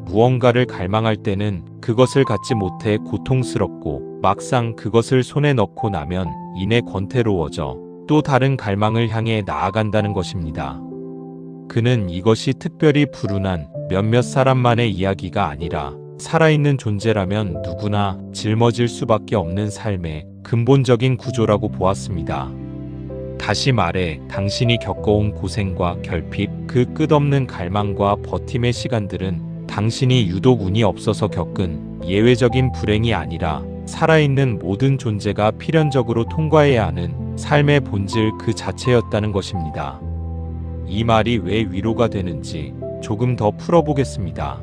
무언가를 갈망할 때는 그것을 갖지 못해 고통스럽고, 막상 그것을 손에 넣고 나면 이내 권태로워져 또 다른 갈망을 향해 나아간다는 것입니다. 그는 이것이 특별히 불운한 몇몇 사람만의 이야기가 아니라 살아있는 존재라면 누구나 짊어질 수밖에 없는 삶의 근본적인 구조라고 보았습니다. 다시 말해 당신이 겪어온 고생과 결핍, 그 끝없는 갈망과 버팀의 시간들은 당신이 유독 운이 없어서 겪은 예외적인 불행이 아니라 살아있는 모든 존재가 필연적으로 통과해야 하는 삶의 본질 그 자체였다는 것입니다. 이 말이 왜 위로가 되는지 조금 더 풀어보겠습니다.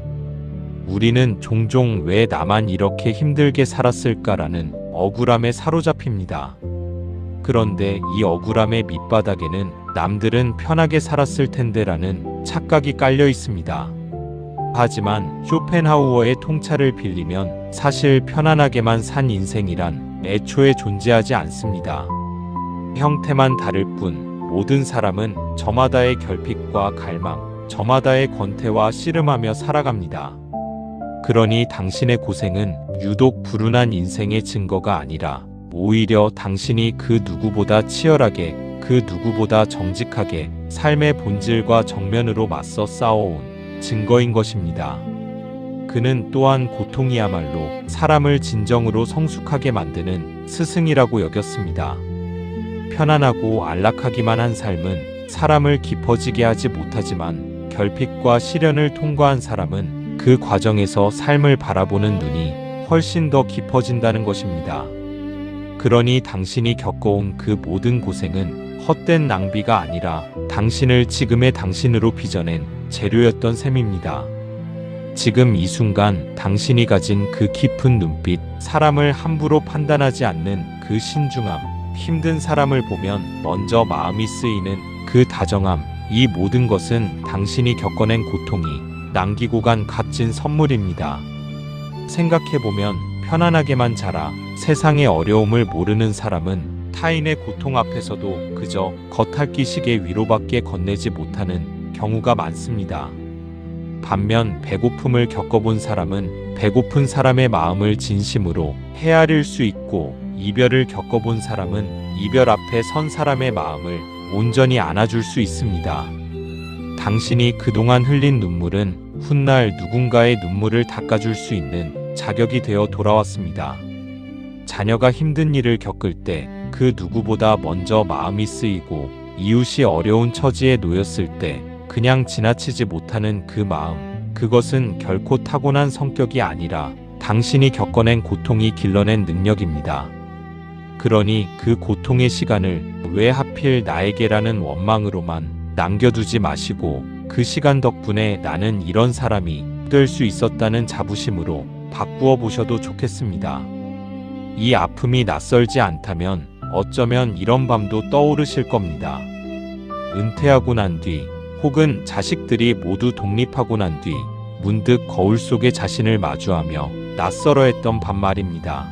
우리는 종종 왜 나만 이렇게 힘들게 살았을까라는 억울함에 사로잡힙니다. 그런데 이 억울함의 밑바닥에는 남들은 편하게 살았을 텐데라는 착각이 깔려 있습니다. 하지만 쇼펜하우어의 통찰을 빌리면 사실 편안하게만 산 인생이란 애초에 존재하지 않습니다. 형태만 다를 뿐 모든 사람은 저마다의 결핍과 갈망, 저마다의 권태와 씨름하며 살아갑니다. 그러니 당신의 고생은 유독 불운한 인생의 증거가 아니라 오히려 당신이 그 누구보다 치열하게, 그 누구보다 정직하게 삶의 본질과 정면으로 맞서 싸워온 증거인 것입니다. 그는 또한 고통이야말로 사람을 진정으로 성숙하게 만드는 스승이라고 여겼습니다. 편안하고 안락하기만 한 삶은 사람을 깊어지게 하지 못하지만 결핍과 시련을 통과한 사람은 그 과정에서 삶을 바라보는 눈이 훨씬 더 깊어진다는 것입니다. 그러니 당신이 겪어온 그 모든 고생은 헛된 낭비가 아니라 당신을 지금의 당신으로 빚어낸 재료였던 셈입니다. 지금 이 순간 당신이 가진 그 깊은 눈빛, 사람을 함부로 판단하지 않는 그 신중함, 힘든 사람을 보면 먼저 마음이 쓰이는 그 다정함, 이 모든 것은 당신이 겪어낸 고통이 남기고 간 값진 선물입니다. 생각해보면 편안하게만 자라 세상의 어려움을 모르는 사람은 타인의 고통 앞에서도 그저 겉핥기식의 위로밖에 건네지 못하는 경우가 많습니다. 반면 배고픔을 겪어본 사람은 배고픈 사람의 마음을 진심으로 헤아릴 수 있고, 이별을 겪어본 사람은 이별 앞에 선 사람의 마음을 온전히 안아줄 수 있습니다. 당신이 그동안 흘린 눈물은 훗날 누군가의 눈물을 닦아줄 수 있는 자격이 되어 돌아왔습니다. 자녀가 힘든 일을 겪을 때 그 누구보다 먼저 마음이 쓰이고, 이웃이 어려운 처지에 놓였을 때 그냥 지나치지 못하는 그 마음, 그것은 결코 타고난 성격이 아니라 당신이 겪어낸 고통이 길러낸 능력입니다. 그러니 그 고통의 시간을 왜 하필 나에게라는 원망으로만 남겨두지 마시고, 그 시간 덕분에 나는 이런 사람이 될 수 있었다는 자부심으로 바꾸어 보셔도 좋겠습니다. 이 아픔이 낯설지 않다면 어쩌면 이런 밤도 떠오르실 겁니다. 은퇴하고 난 뒤, 혹은 자식들이 모두 독립하고 난 뒤 문득 거울 속에 자신을 마주하며 낯설어했던 밤 말입니다.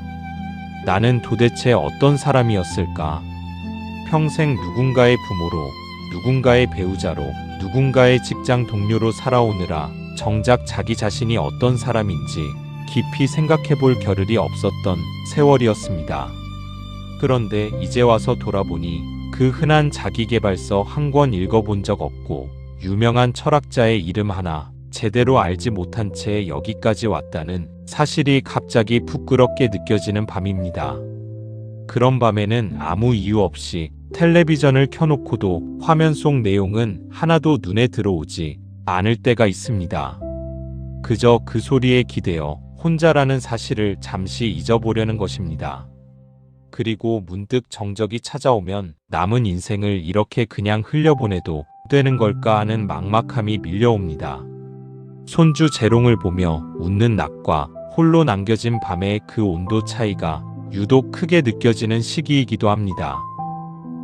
나는 도대체 어떤 사람이었을까? 평생 누군가의 부모로, 누군가의 배우자로, 누군가의 직장 동료로 살아오느라 정작 자기 자신이 어떤 사람인지 깊이 생각해 볼 겨를이 없었던 세월이었습니다. 그런데 이제 와서 돌아보니 그 흔한 자기계발서 한 권 읽어본 적 없고, 유명한 철학자의 이름 하나 제대로 알지 못한 채 여기까지 왔다는 사실이 갑자기 부끄럽게 느껴지는 밤입니다. 그런 밤에는 아무 이유 없이 텔레비전을 켜놓고도 화면 속 내용은 하나도 눈에 들어오지 않을 때가 있습니다. 그저 그 소리에 기대어 혼자라는 사실을 잠시 잊어보려는 것입니다. 그리고 문득 정적이 찾아오면 남은 인생을 이렇게 그냥 흘려보내도 되는 걸까 하는 막막함이 밀려옵니다. 손주 재롱을 보며 웃는 낮과 홀로 남겨진 밤의 그 온도 차이가 유독 크게 느껴지는 시기이기도 합니다.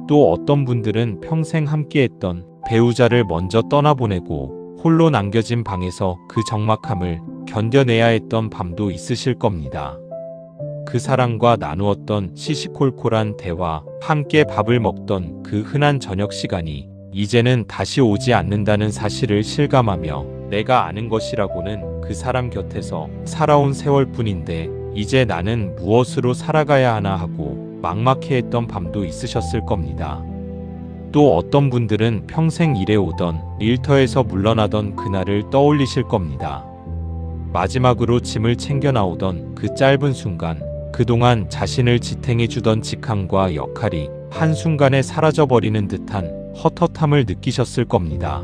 또 어떤 분들은 평생 함께했던 배우자를 먼저 떠나보내고 홀로 남겨진 방에서 그 적막함을 견뎌내야 했던 밤도 있으실 겁니다. 그 사람과 나누었던 시시콜콜한 대화, 함께 밥을 먹던 그 흔한 저녁 시간이 이제는 다시 오지 않는다는 사실을 실감하며, 내가 아는 것이라고는 그 사람 곁에서 살아온 세월뿐인데 이제 나는 무엇으로 살아가야 하나 하고 막막해했던 밤도 있으셨을 겁니다. 또 어떤 분들은 평생 일해오던 일터에서 물러나던 그날을 떠올리실 겁니다. 마지막으로 짐을 챙겨 나오던 그 짧은 순간, 그동안 자신을 지탱해주던 직함과 역할이 한순간에 사라져버리는 듯한 헛헛함을 느끼셨을 겁니다.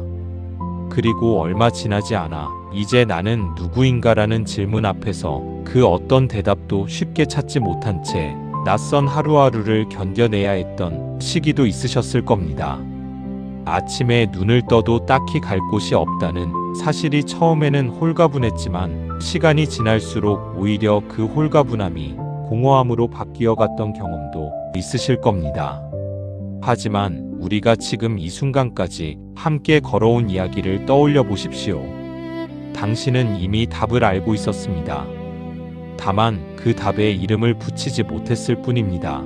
그리고 얼마 지나지 않아 이제 나는 누구인가라는 질문 앞에서 그 어떤 대답도 쉽게 찾지 못한 채 낯선 하루하루를 견뎌내야 했던 시기도 있으셨을 겁니다. 아침에 눈을 떠도 딱히 갈 곳이 없다는 사실이 처음에는 홀가분했지만, 시간이 지날수록 오히려 그 홀가분함이 공허함으로 바뀌어갔던 경험도 있으실 겁니다. 하지만 우리가 지금 이 순간까지 함께 걸어온 이야기를 떠올려 보십시오. 당신은 이미 답을 알고 있었습니다. 다만 그 답에 이름을 붙이지 못했을 뿐입니다.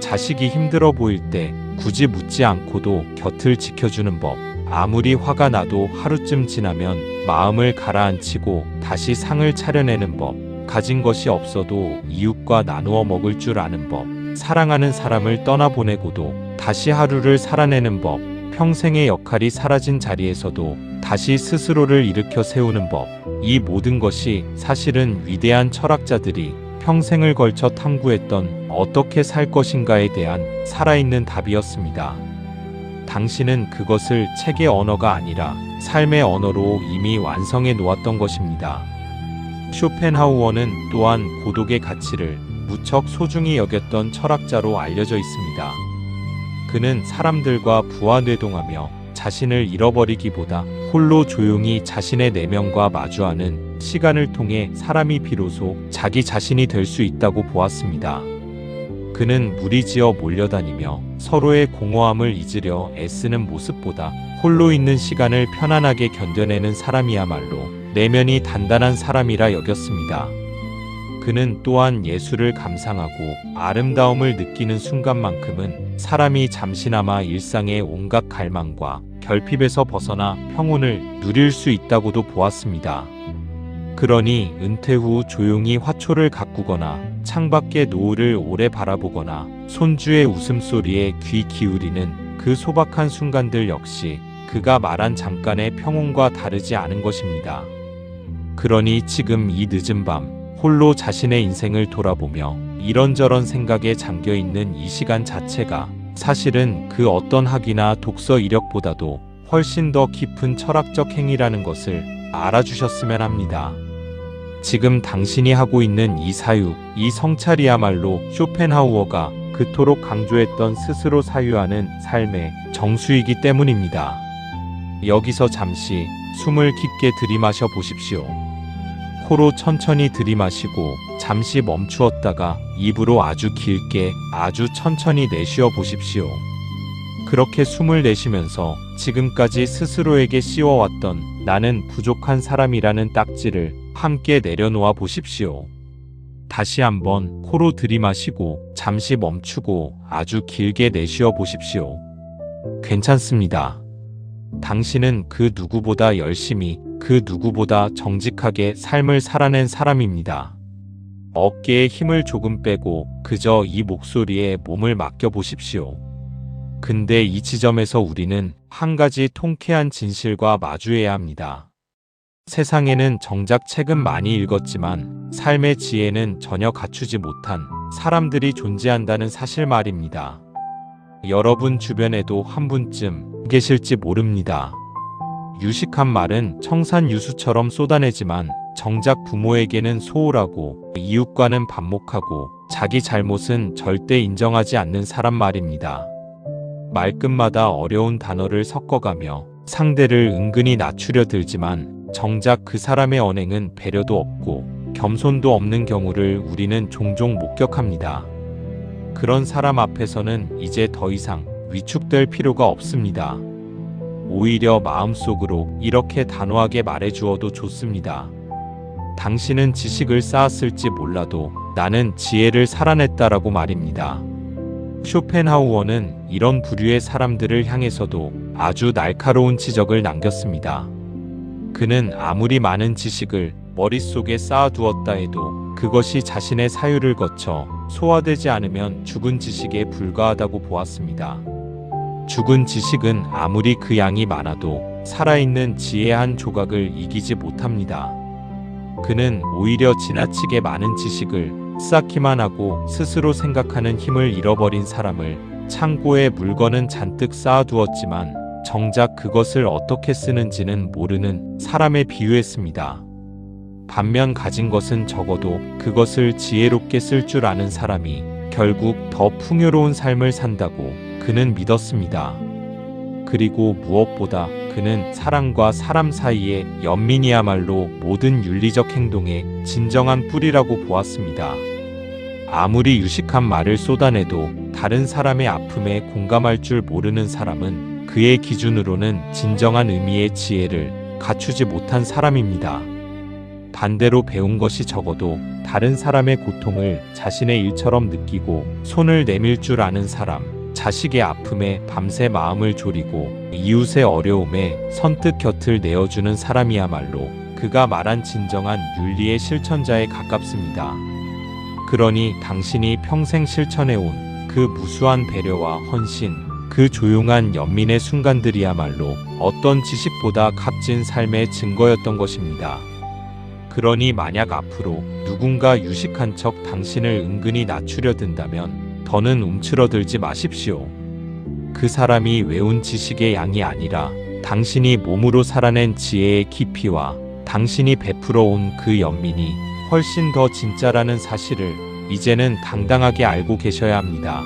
자식이 힘들어 보일 때 굳이 묻지 않고도 곁을 지켜주는 법, 아무리 화가 나도 하루쯤 지나면 마음을 가라앉히고 다시 상을 차려내는 법, 가진 것이 없어도 이웃과 나누어 먹을 줄 아는 법, 사랑하는 사람을 떠나보내고도 다시 하루를 살아내는 법, 평생의 역할이 사라진 자리에서도 다시 스스로를 일으켜 세우는 법, 이 모든 것이 사실은 위대한 철학자들이 평생을 걸쳐 탐구했던 어떻게 살 것인가에 대한 살아있는 답이었습니다. 당신은 그것을 책의 언어가 아니라 삶의 언어로 이미 완성해 놓았던 것입니다. 쇼펜하우어는 또한 고독의 가치를 무척 소중히 여겼던 철학자로 알려져 있습니다. 그는 사람들과 부하뇌동하며 자신을 잃어버리기보다 홀로 조용히 자신의 내면과 마주하는 시간을 통해 사람이 비로소 자기 자신이 될 수 있다고 보았습니다. 그는 무리지어 몰려다니며 서로의 공허함을 잊으려 애쓰는 모습보다 홀로 있는 시간을 편안하게 견뎌내는 사람이야말로 내면이 단단한 사람이라 여겼습니다. 그는 또한 예술을 감상하고 아름다움을 느끼는 순간만큼은 사람이 잠시나마 일상의 온갖 갈망과 결핍에서 벗어나 평온을 누릴 수 있다고도 보았습니다. 그러니 은퇴 후 조용히 화초를 가꾸거나 창밖의 노을을 오래 바라보거나 손주의 웃음소리에 귀 기울이는 그 소박한 순간들 역시 그가 말한 잠깐의 평온과 다르지 않은 것입니다. 그러니 지금 이 늦은 밤 홀로 자신의 인생을 돌아보며 이런저런 생각에 잠겨있는 이 시간 자체가 사실은 그 어떤 학위나 독서 이력보다도 훨씬 더 깊은 철학적 행위라는 것을 알아주셨으면 합니다. 지금 당신이 하고 있는 이 사유, 이 성찰이야말로 쇼펜하우어가 그토록 강조했던 스스로 사유하는 삶의 정수이기 때문입니다. 여기서 잠시 숨을 깊게 들이마셔 보십시오. 코로 천천히 들이마시고 잠시 멈추었다가 입으로 아주 길게 아주 천천히 내쉬어 보십시오. 그렇게 숨을 내쉬면서 지금까지 스스로에게 씌워왔던 나는 부족한 사람이라는 딱지를 함께 내려놓아 보십시오. 다시 한번 코로 들이마시고 잠시 멈추고 아주 길게 내쉬어 보십시오. 괜찮습니다. 당신은 그 누구보다 열심히, 그 누구보다 정직하게 삶을 살아낸 사람입니다. 어깨에 힘을 조금 빼고 그저 이 목소리에 몸을 맡겨 보십시오. 근데 이 지점에서 우리는 한 가지 통쾌한 진실과 마주해야 합니다. 세상에는 정작 책은 많이 읽었지만 삶의 지혜는 전혀 갖추지 못한 사람들이 존재한다는 사실 말입니다. 여러분 주변에도 한 분쯤 계실지 모릅니다. 유식한 말은 청산유수처럼 쏟아내지만 정작 부모에게는 소홀하고 이웃과는 반목하고 자기 잘못은 절대 인정하지 않는 사람 말입니다. 말끝마다 어려운 단어를 섞어가며 상대를 은근히 낮추려 들지만 정작 그 사람의 언행은 배려도 없고 겸손도 없는 경우를 우리는 종종 목격합니다. 그런 사람 앞에서는 이제 더 이상 위축될 필요가 없습니다. 오히려 마음속으로 이렇게 단호하게 말해주어도 좋습니다. 당신은 지식을 쌓았을지 몰라도 나는 지혜를 살아냈다라고 말입니다. 쇼펜하우어는 이런 부류의 사람들을 향해서도 아주 날카로운 지적을 남겼습니다. 그는 아무리 많은 지식을 머릿속에 쌓아두었다 해도 그것이 자신의 사유를 거쳐 소화되지 않으면 죽은 지식에 불과하다고 보았습니다. 죽은 지식은 아무리 그 양이 많아도 살아있는 지혜의 한 조각을 이기지 못합니다. 그는 오히려 지나치게 많은 지식을 쌓기만 하고 스스로 생각하는 힘을 잃어버린 사람을 창고에 물건은 잔뜩 쌓아두었지만 정작 그것을 어떻게 쓰는지는 모르는 사람에 비유했습니다. 반면 가진 것은 적어도 그것을 지혜롭게 쓸 줄 아는 사람이 결국 더 풍요로운 삶을 산다고 그는 믿었습니다. 그리고 무엇보다 그는 사람과 사람 사이의 연민이야말로 모든 윤리적 행동의 진정한 뿌리라고 보았습니다. 아무리 유식한 말을 쏟아내도 다른 사람의 아픔에 공감할 줄 모르는 사람은 그의 기준으로는 진정한 의미의 지혜를 갖추지 못한 사람입니다. 반대로 배운 것이 적어도 다른 사람의 고통을 자신의 일처럼 느끼고 손을 내밀 줄 아는 사람, 자식의 아픔에 밤새 마음을 졸이고 이웃의 어려움에 선뜻 곁을 내어주는 사람이야말로 그가 말한 진정한 윤리의 실천자에 가깝습니다. 그러니 당신이 평생 실천해온 그 무수한 배려와 헌신, 그 조용한 연민의 순간들이야말로 어떤 지식보다 값진 삶의 증거였던 것입니다. 그러니 만약 앞으로 누군가 유식한 척 당신을 은근히 낮추려 든다면 더는 움츠러들지 마십시오. 그 사람이 외운 지식의 양이 아니라 당신이 몸으로 살아낸 지혜의 깊이와 당신이 베풀어 온 그 연민이 훨씬 더 진짜라는 사실을 이제는 당당하게 알고 계셔야 합니다.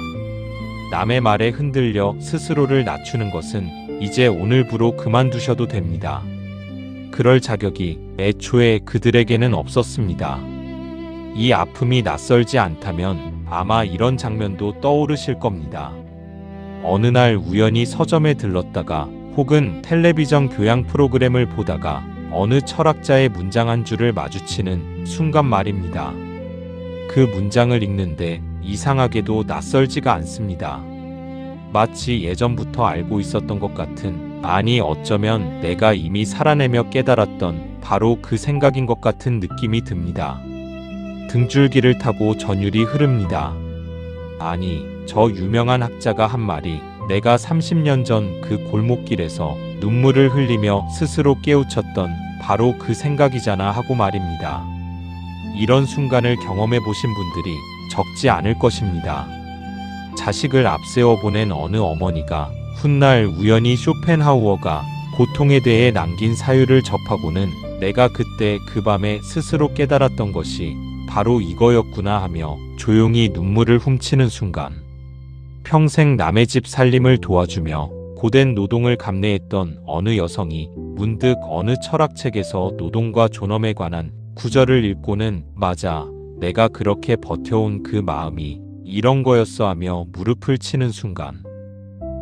남의 말에 흔들려 스스로를 낮추는 것은 이제 오늘부로 그만두셔도 됩니다. 그럴 자격이 애초에 그들에게는 없었습니다. 이 아픔이 낯설지 않다면 아마 이런 장면도 떠오르실 겁니다. 어느 날 우연히 서점에 들렀다가 혹은 텔레비전 교양 프로그램을 보다가 어느 철학자의 문장 한 줄을 마주치는 순간 말입니다. 그 문장을 읽는데 이상하게도 낯설지가 않습니다. 마치 예전부터 알고 있었던 것 같은, 아니 어쩌면 내가 이미 살아내며 깨달았던 바로 그 생각인 것 같은 느낌이 듭니다. 등줄기를 타고 전율이 흐릅니다. 아니, 저 유명한 학자가 한 말이 내가 30년 전 그 골목길에서 눈물을 흘리며 스스로 깨우쳤던 바로 그 생각이잖아 하고 말입니다. 이런 순간을 경험해 보신 분들이 적지 않을 것입니다. 자식을 앞세워 보낸 어느 어머니가 훗날 우연히 쇼펜하우어가 고통에 대해 남긴 사유를 접하고는 내가 그때 그 밤에 스스로 깨달았던 것이 바로 이거였구나 하며 조용히 눈물을 훔치는 순간, 평생 남의 집 살림을 도와주며 고된 노동을 감내했던 어느 여성이 문득 어느 철학책에서 노동과 존엄에 관한 구절을 읽고는 맞아, 내가 그렇게 버텨온 그 마음이 이런 거였어 하며 무릎을 치는 순간,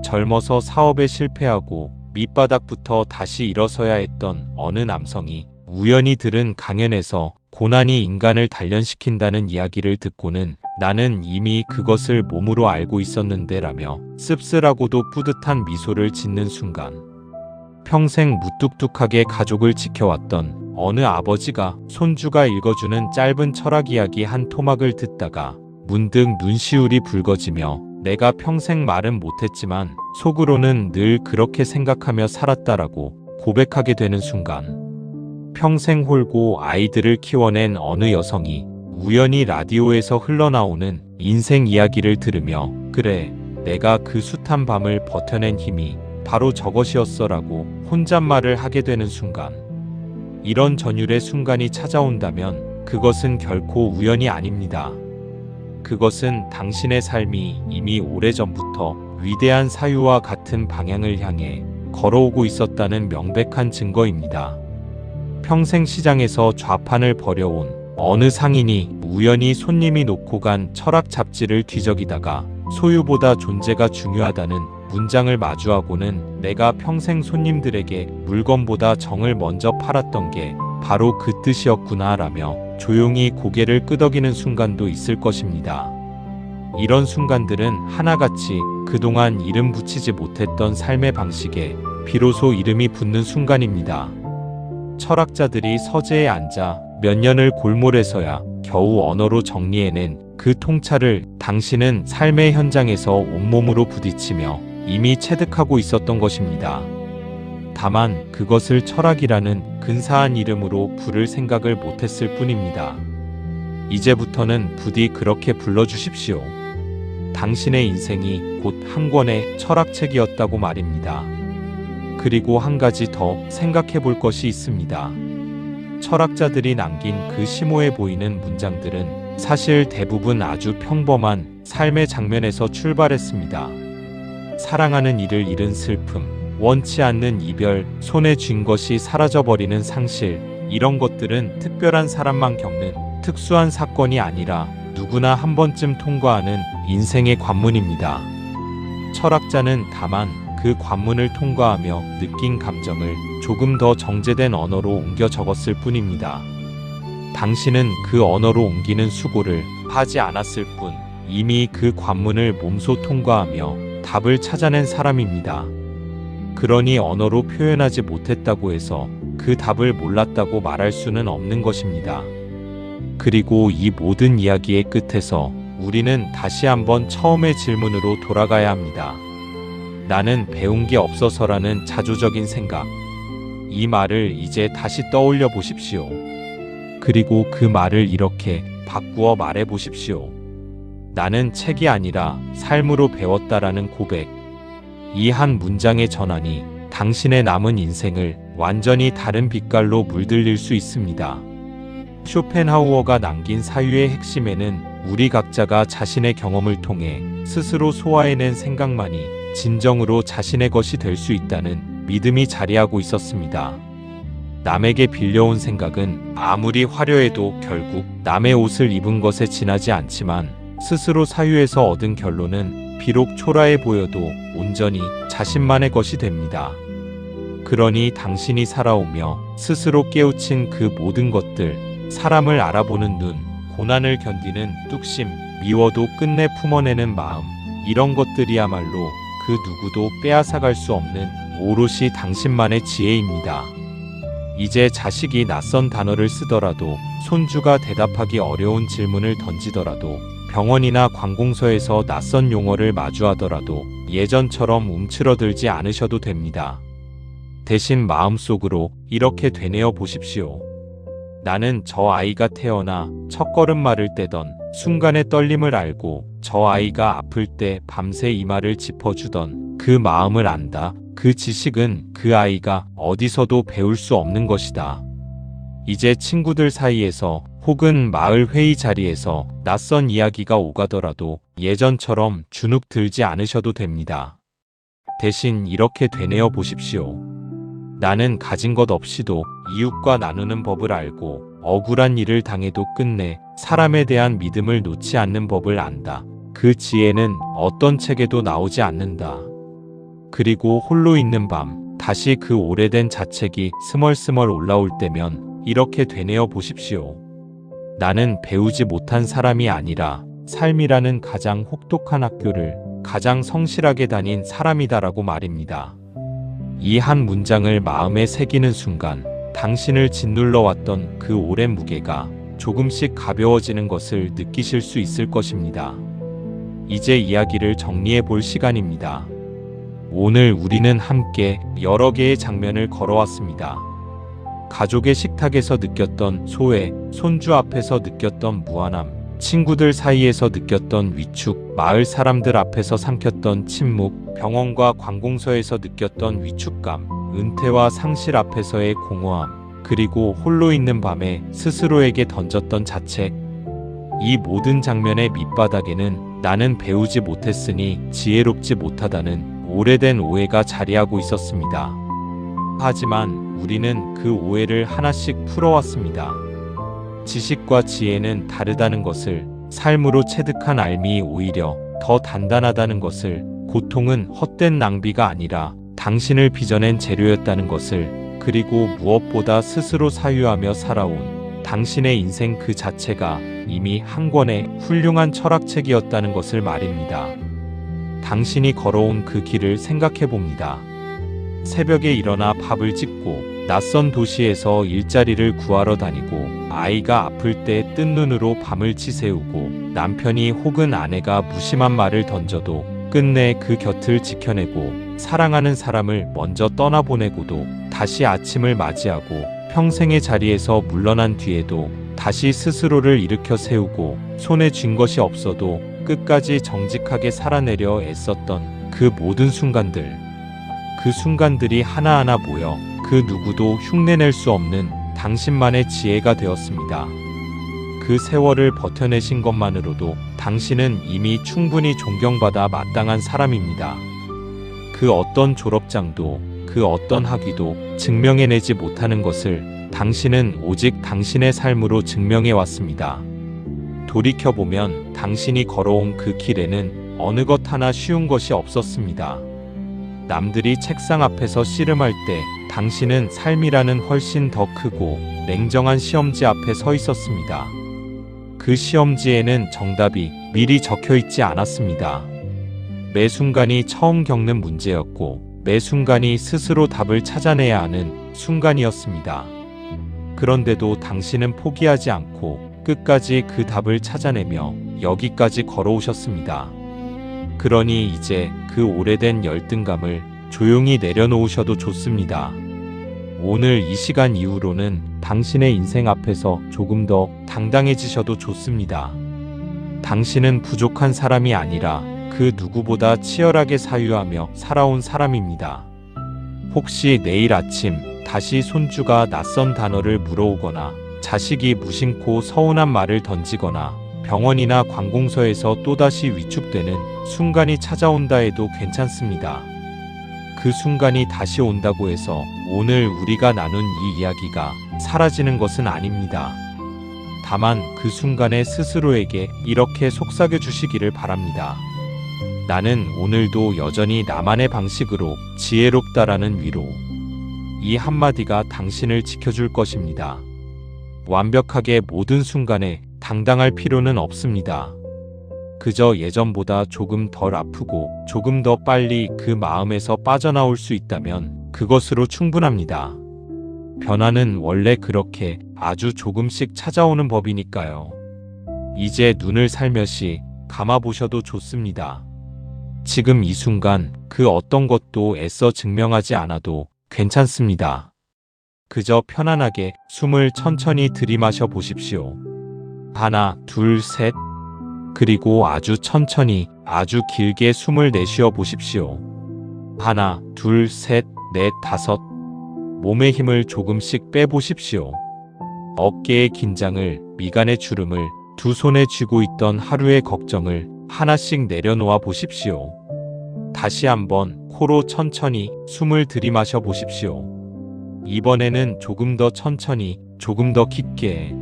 젊어서 사업에 실패하고 밑바닥부터 다시 일어서야 했던 어느 남성이 우연히 들은 강연에서 고난이 인간을 단련시킨다는 이야기를 듣고는 나는 이미 그것을 몸으로 알고 있었는데 라며 씁쓸하고도 뿌듯한 미소를 짓는 순간, 평생 무뚝뚝하게 가족을 지켜왔던 어느 아버지가 손주가 읽어주는 짧은 철학 이야기 한 토막을 듣다가 문득 눈시울이 붉어지며 내가 평생 말은 못했지만 속으로는 늘 그렇게 생각하며 살았다라고 고백하게 되는 순간, 평생 홀고 아이들을 키워낸 어느 여성이 우연히 라디오에서 흘러나오는 인생 이야기를 들으며 그래, 내가 그 숱한 밤을 버텨낸 힘이 바로 저것이었어라고 혼잣말을 하게 되는 순간, 이런 전율의 순간이 찾아온다면 그것은 결코 우연이 아닙니다. 그것은 당신의 삶이 이미 오래전부터 위대한 사유와 같은 방향을 향해 걸어오고 있었다는 명백한 증거입니다. 평생 시장에서 좌판을 벌여온 어느 상인이 우연히 손님이 놓고 간 철학 잡지를 뒤적이다가 소유보다 존재가 중요하다는 문장을 마주하고는 내가 평생 손님들에게 물건보다 정을 먼저 팔았던 게 바로 그 뜻이었구나 라며 조용히 고개를 끄덕이는 순간도 있을 것입니다. 이런 순간들은 하나같이 그동안 이름 붙이지 못했던 삶의 방식에 비로소 이름이 붙는 순간입니다. 철학자들이 서재에 앉아 몇 년을 골몰해서야 겨우 언어로 정리해낸 그 통찰을 당신은 삶의 현장에서 온몸으로 부딪히며 이미 체득하고 있었던 것입니다. 다만 그것을 철학이라는 근사한 이름으로 부를 생각을 못했을 뿐입니다. 이제부터는 부디 그렇게 불러주십시오. 당신의 인생이 곧 한 권의 철학책이었다고 말입니다. 그리고 한 가지 더 생각해 볼 것이 있습니다. 철학자들이 남긴 그 심오해 보이는 문장들은 사실 대부분 아주 평범한 삶의 장면에서 출발했습니다. 사랑하는 이를 잃은 슬픔, 원치 않는 이별, 손에 쥔 것이 사라져버리는 상실, 이런 것들은 특별한 사람만 겪는 특수한 사건이 아니라 누구나 한 번쯤 통과하는 인생의 관문입니다. 철학자는 다만 그 관문을 통과하며 느낀 감정을 조금 더 정제된 언어로 옮겨 적었을 뿐입니다. 당신은 그 언어로 옮기는 수고를 하지 않았을 뿐 이미 그 관문을 몸소 통과하며 답을 찾아낸 사람입니다. 그러니 언어로 표현하지 못했다고 해서 그 답을 몰랐다고 말할 수는 없는 것입니다. 그리고 이 모든 이야기의 끝에서 우리는 다시 한번 처음의 질문으로 돌아가야 합니다. 나는 배운 게 없어서라는 자조적인 생각. 이 말을 이제 다시 떠올려 보십시오. 그리고 그 말을 이렇게 바꾸어 말해 보십시오. 나는 책이 아니라 삶으로 배웠다라는 고백. 이 한 문장의 전환이 당신의 남은 인생을 완전히 다른 빛깔로 물들일 수 있습니다. 쇼펜하우어가 남긴 사유의 핵심에는 우리 각자가 자신의 경험을 통해 스스로 소화해낸 생각만이 진정으로 자신의 것이 될 수 있다는 믿음이 자리하고 있었습니다. 남에게 빌려온 생각은 아무리 화려해도 결국 남의 옷을 입은 것에 지나지 않지만 스스로 사유에서 얻은 결론은 비록 초라해 보여도 온전히 자신만의 것이 됩니다. 그러니 당신이 살아오며 스스로 깨우친 그 모든 것들, 사람을 알아보는 눈, 고난을 견디는 뚝심, 미워도 끝내 품어내는 마음, 이런 것들이야말로 그 누구도 빼앗아갈 수 없는 오롯이 당신만의 지혜입니다. 이제 자식이 낯선 단어를 쓰더라도, 손주가 대답하기 어려운 질문을 던지더라도, 병원이나 관공서에서 낯선 용어를 마주하더라도 예전처럼 움츠러들지 않으셔도 됩니다. 대신 마음속으로 이렇게 되뇌어 보십시오. 나는 저 아이가 태어나 첫걸음마를 떼던 순간의 떨림을 알고, 저 아이가 아플 때 밤새 이마를 짚어주던 그 마음을 안다. 그 지식은 그 아이가 어디서도 배울 수 없는 것이다. 이제 친구들 사이에서 혹은 마을 회의 자리에서 낯선 이야기가 오가더라도 예전처럼 주눅 들지 않으셔도 됩니다. 대신 이렇게 되뇌어 보십시오. 나는 가진 것 없이도 이웃과 나누는 법을 알고, 억울한 일을 당해도 끝내 사람에 대한 믿음을 놓지 않는 법을 안다. 그 지혜는 어떤 책에도 나오지 않는다. 그리고 홀로 있는 밤, 다시 그 오래된 자책이 스멀스멀 올라올 때면 이렇게 되뇌어 보십시오. 나는 배우지 못한 사람이 아니라 삶이라는 가장 혹독한 학교를 가장 성실하게 다닌 사람이다라고 말입니다. 이 한 문장을 마음에 새기는 순간, 당신을 짓눌러 왔던 그 오랜 무게가 조금씩 가벼워지는 것을 느끼실 수 있을 것입니다. 이제 이야기를 정리해 볼 시간입니다. 오늘 우리는 함께 여러 개의 장면을 걸어왔습니다. 가족의 식탁에서 느꼈던 소외, 손주 앞에서 느꼈던 무안함, 친구들 사이에서 느꼈던 위축, 마을 사람들 앞에서 삼켰던 침묵, 병원과 관공서에서 느꼈던 위축감, 은퇴와 상실 앞에서의 공허함, 그리고 홀로 있는 밤에 스스로에게 던졌던 자책. 이 모든 장면의 밑바닥에는 나는 배우지 못했으니 지혜롭지 못하다는 오래된 오해가 자리하고 있었습니다. 하지만 우리는 그 오해를 하나씩 풀어왔습니다. 지식과 지혜는 다르다는 것을, 삶으로 체득한 알미 오히려 더 단단하다는 것을, 고통은 헛된 낭비가 아니라 당신을 빚어낸 재료였다는 것을, 그리고 무엇보다 스스로 사유하며 살아온 당신의 인생 그 자체가 이미 한 권의 훌륭한 철학책이었다는 것을 말입니다. 당신이 걸어온 그 길을 생각해 봅니다. 새벽에 일어나 밥을 짓고, 낯선 도시에서 일자리를 구하러 다니고, 아이가 아플 때 뜬 눈으로 밤을 지새우고, 남편이 혹은 아내가 무심한 말을 던져도 끝내 그 곁을 지켜내고, 사랑하는 사람을 먼저 떠나보내고도 다시 아침을 맞이하고, 평생의 자리에서 물러난 뒤에도 다시 스스로를 일으켜 세우고, 손에 쥔 것이 없어도 끝까지 정직하게 살아내려 애썼던 그 모든 순간들, 그 순간들이 하나하나 모여 그 누구도 흉내낼 수 없는 당신만의 지혜가 되었습니다. 그 세월을 버텨내신 것만으로도 당신은 이미 충분히 존경받아 마땅한 사람입니다. 그 어떤 졸업장도, 그 어떤 학위도 증명해내지 못하는 것을 당신은 오직 당신의 삶으로 증명해 왔습니다. 돌이켜보면 당신이 걸어온 그 길에는 어느 것 하나 쉬운 것이 없었습니다. 남들이 책상 앞에서 씨름할 때 당신은 삶이라는 훨씬 더 크고 냉정한 시험지 앞에 서 있었습니다. 그 시험지에는 정답이 미리 적혀 있지 않았습니다. 매 순간이 처음 겪는 문제였고, 매 순간이 스스로 답을 찾아내야 하는 순간이었습니다. 그런데도 당신은 포기하지 않고 끝까지 그 답을 찾아내며 여기까지 걸어오셨습니다. 그러니 이제 그 오래된 열등감을 조용히 내려놓으셔도 좋습니다. 오늘 이 시간 이후로는 당신의 인생 앞에서 조금 더 당당해지셔도 좋습니다. 당신은 부족한 사람이 아니라 그 누구보다 치열하게 사유하며 살아온 사람입니다. 혹시 내일 아침 다시 손주가 낯선 단어를 물어오거나, 자식이 무심코 서운한 말을 던지거나, 병원이나 관공서에서 또다시 위축되는 순간이 찾아온다 해도 괜찮습니다. 그 순간이 다시 온다고 해서 오늘 우리가 나눈 이 이야기가 사라지는 것은 아닙니다. 다만 그 순간에 스스로에게 이렇게 속삭여 주시기를 바랍니다. 나는 오늘도 여전히 나만의 방식으로 지혜롭다라는 위로. 이 한마디가 당신을 지켜줄 것입니다. 완벽하게 모든 순간에 당당할 필요는 없습니다. 그저 예전보다 조금 덜 아프고 조금 더 빨리 그 마음에서 빠져나올 수 있다면 그것으로 충분합니다. 변화는 원래 그렇게 아주 조금씩 찾아오는 법이니까요. 이제 눈을 살며시 감아보셔도 좋습니다. 지금 이 순간 그 어떤 것도 애써 증명하지 않아도 괜찮습니다. 그저 편안하게 숨을 천천히 들이마셔 보십시오. 하나, 둘, 셋. 그리고 아주 천천히, 아주 길게 숨을 내쉬어 보십시오. 하나, 둘, 셋, 넷, 다섯. 몸의 힘을 조금씩 빼보십시오. 어깨의 긴장을, 미간의 주름을, 두 손에 쥐고 있던 하루의 걱정을 하나씩 내려놓아 보십시오. 다시 한번 코로 천천히 숨을 들이마셔 보십시오. 이번에는 조금 더 천천히, 조금 더 깊게.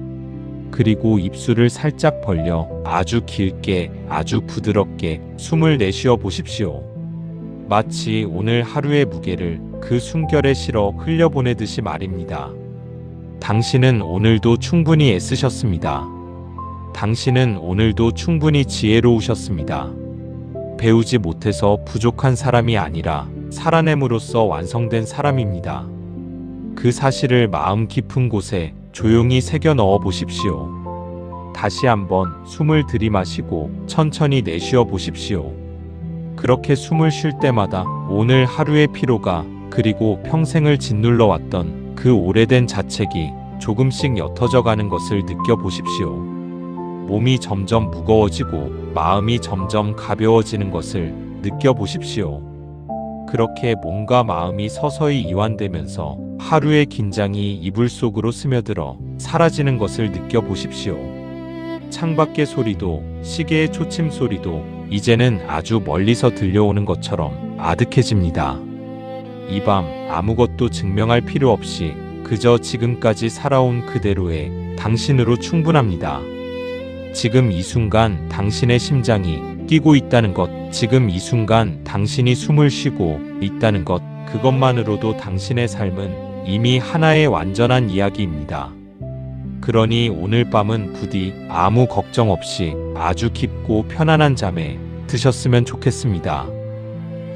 그리고 입술을 살짝 벌려 아주 길게, 아주 부드럽게 숨을 내쉬어 보십시오. 마치 오늘 하루의 무게를 그 숨결에 실어 흘려보내듯이 말입니다. 당신은 오늘도 충분히 애쓰셨습니다. 당신은 오늘도 충분히 지혜로우셨습니다. 배우지 못해서 부족한 사람이 아니라 살아냄으로써 완성된 사람입니다. 그 사실을 마음 깊은 곳에 조용히 새겨 넣어 보십시오. 다시 한번 숨을 들이마시고 천천히 내쉬어 보십시오. 그렇게 숨을 쉴 때마다 오늘 하루의 피로가, 그리고 평생을 짓눌러 왔던 그 오래된 자책이 조금씩 옅어져 가는 것을 느껴보십시오. 몸이 점점 무거워지고 마음이 점점 가벼워지는 것을 느껴보십시오. 그렇게 몸과 마음이 서서히 이완되면서 하루의 긴장이 이불 속으로 스며들어 사라지는 것을 느껴보십시오. 창밖의 소리도, 시계의 초침 소리도 이제는 아주 멀리서 들려오는 것처럼 아득해집니다. 이 밤 아무것도 증명할 필요 없이 그저 지금까지 살아온 그대로의 당신으로 충분합니다. 지금 이 순간 당신의 심장이 뛰고 있다는 것, 지금 이 순간 당신이 숨을 쉬고 있다는 것, 그것만으로도 당신의 삶은 이미 하나의 완전한 이야기입니다. 그러니 오늘 밤은 부디 아무 걱정 없이 아주 깊고 편안한 잠에 드셨으면 좋겠습니다.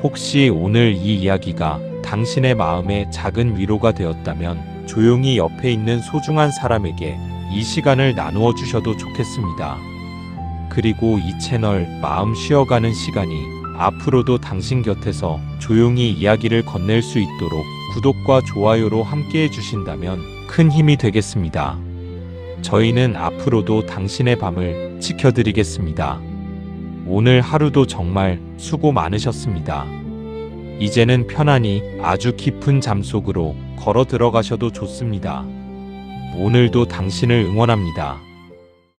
혹시 오늘 이 이야기가 당신의 마음에 작은 위로가 되었다면 조용히 옆에 있는 소중한 사람에게 이 시간을 나누어 주셔도 좋겠습니다. 그리고 이 채널 마음 쉬어가는 시간이 앞으로도 당신 곁에서 조용히 이야기를 건넬 수 있도록 구독과 좋아요로 함께해 주신다면 큰 힘이 되겠습니다. 저희는 앞으로도 당신의 밤을 지켜드리겠습니다. 오늘 하루도 정말 수고 많으셨습니다. 이제는 편안히 아주 깊은 잠 속으로 걸어 들어가셔도 좋습니다. 오늘도 당신을 응원합니다.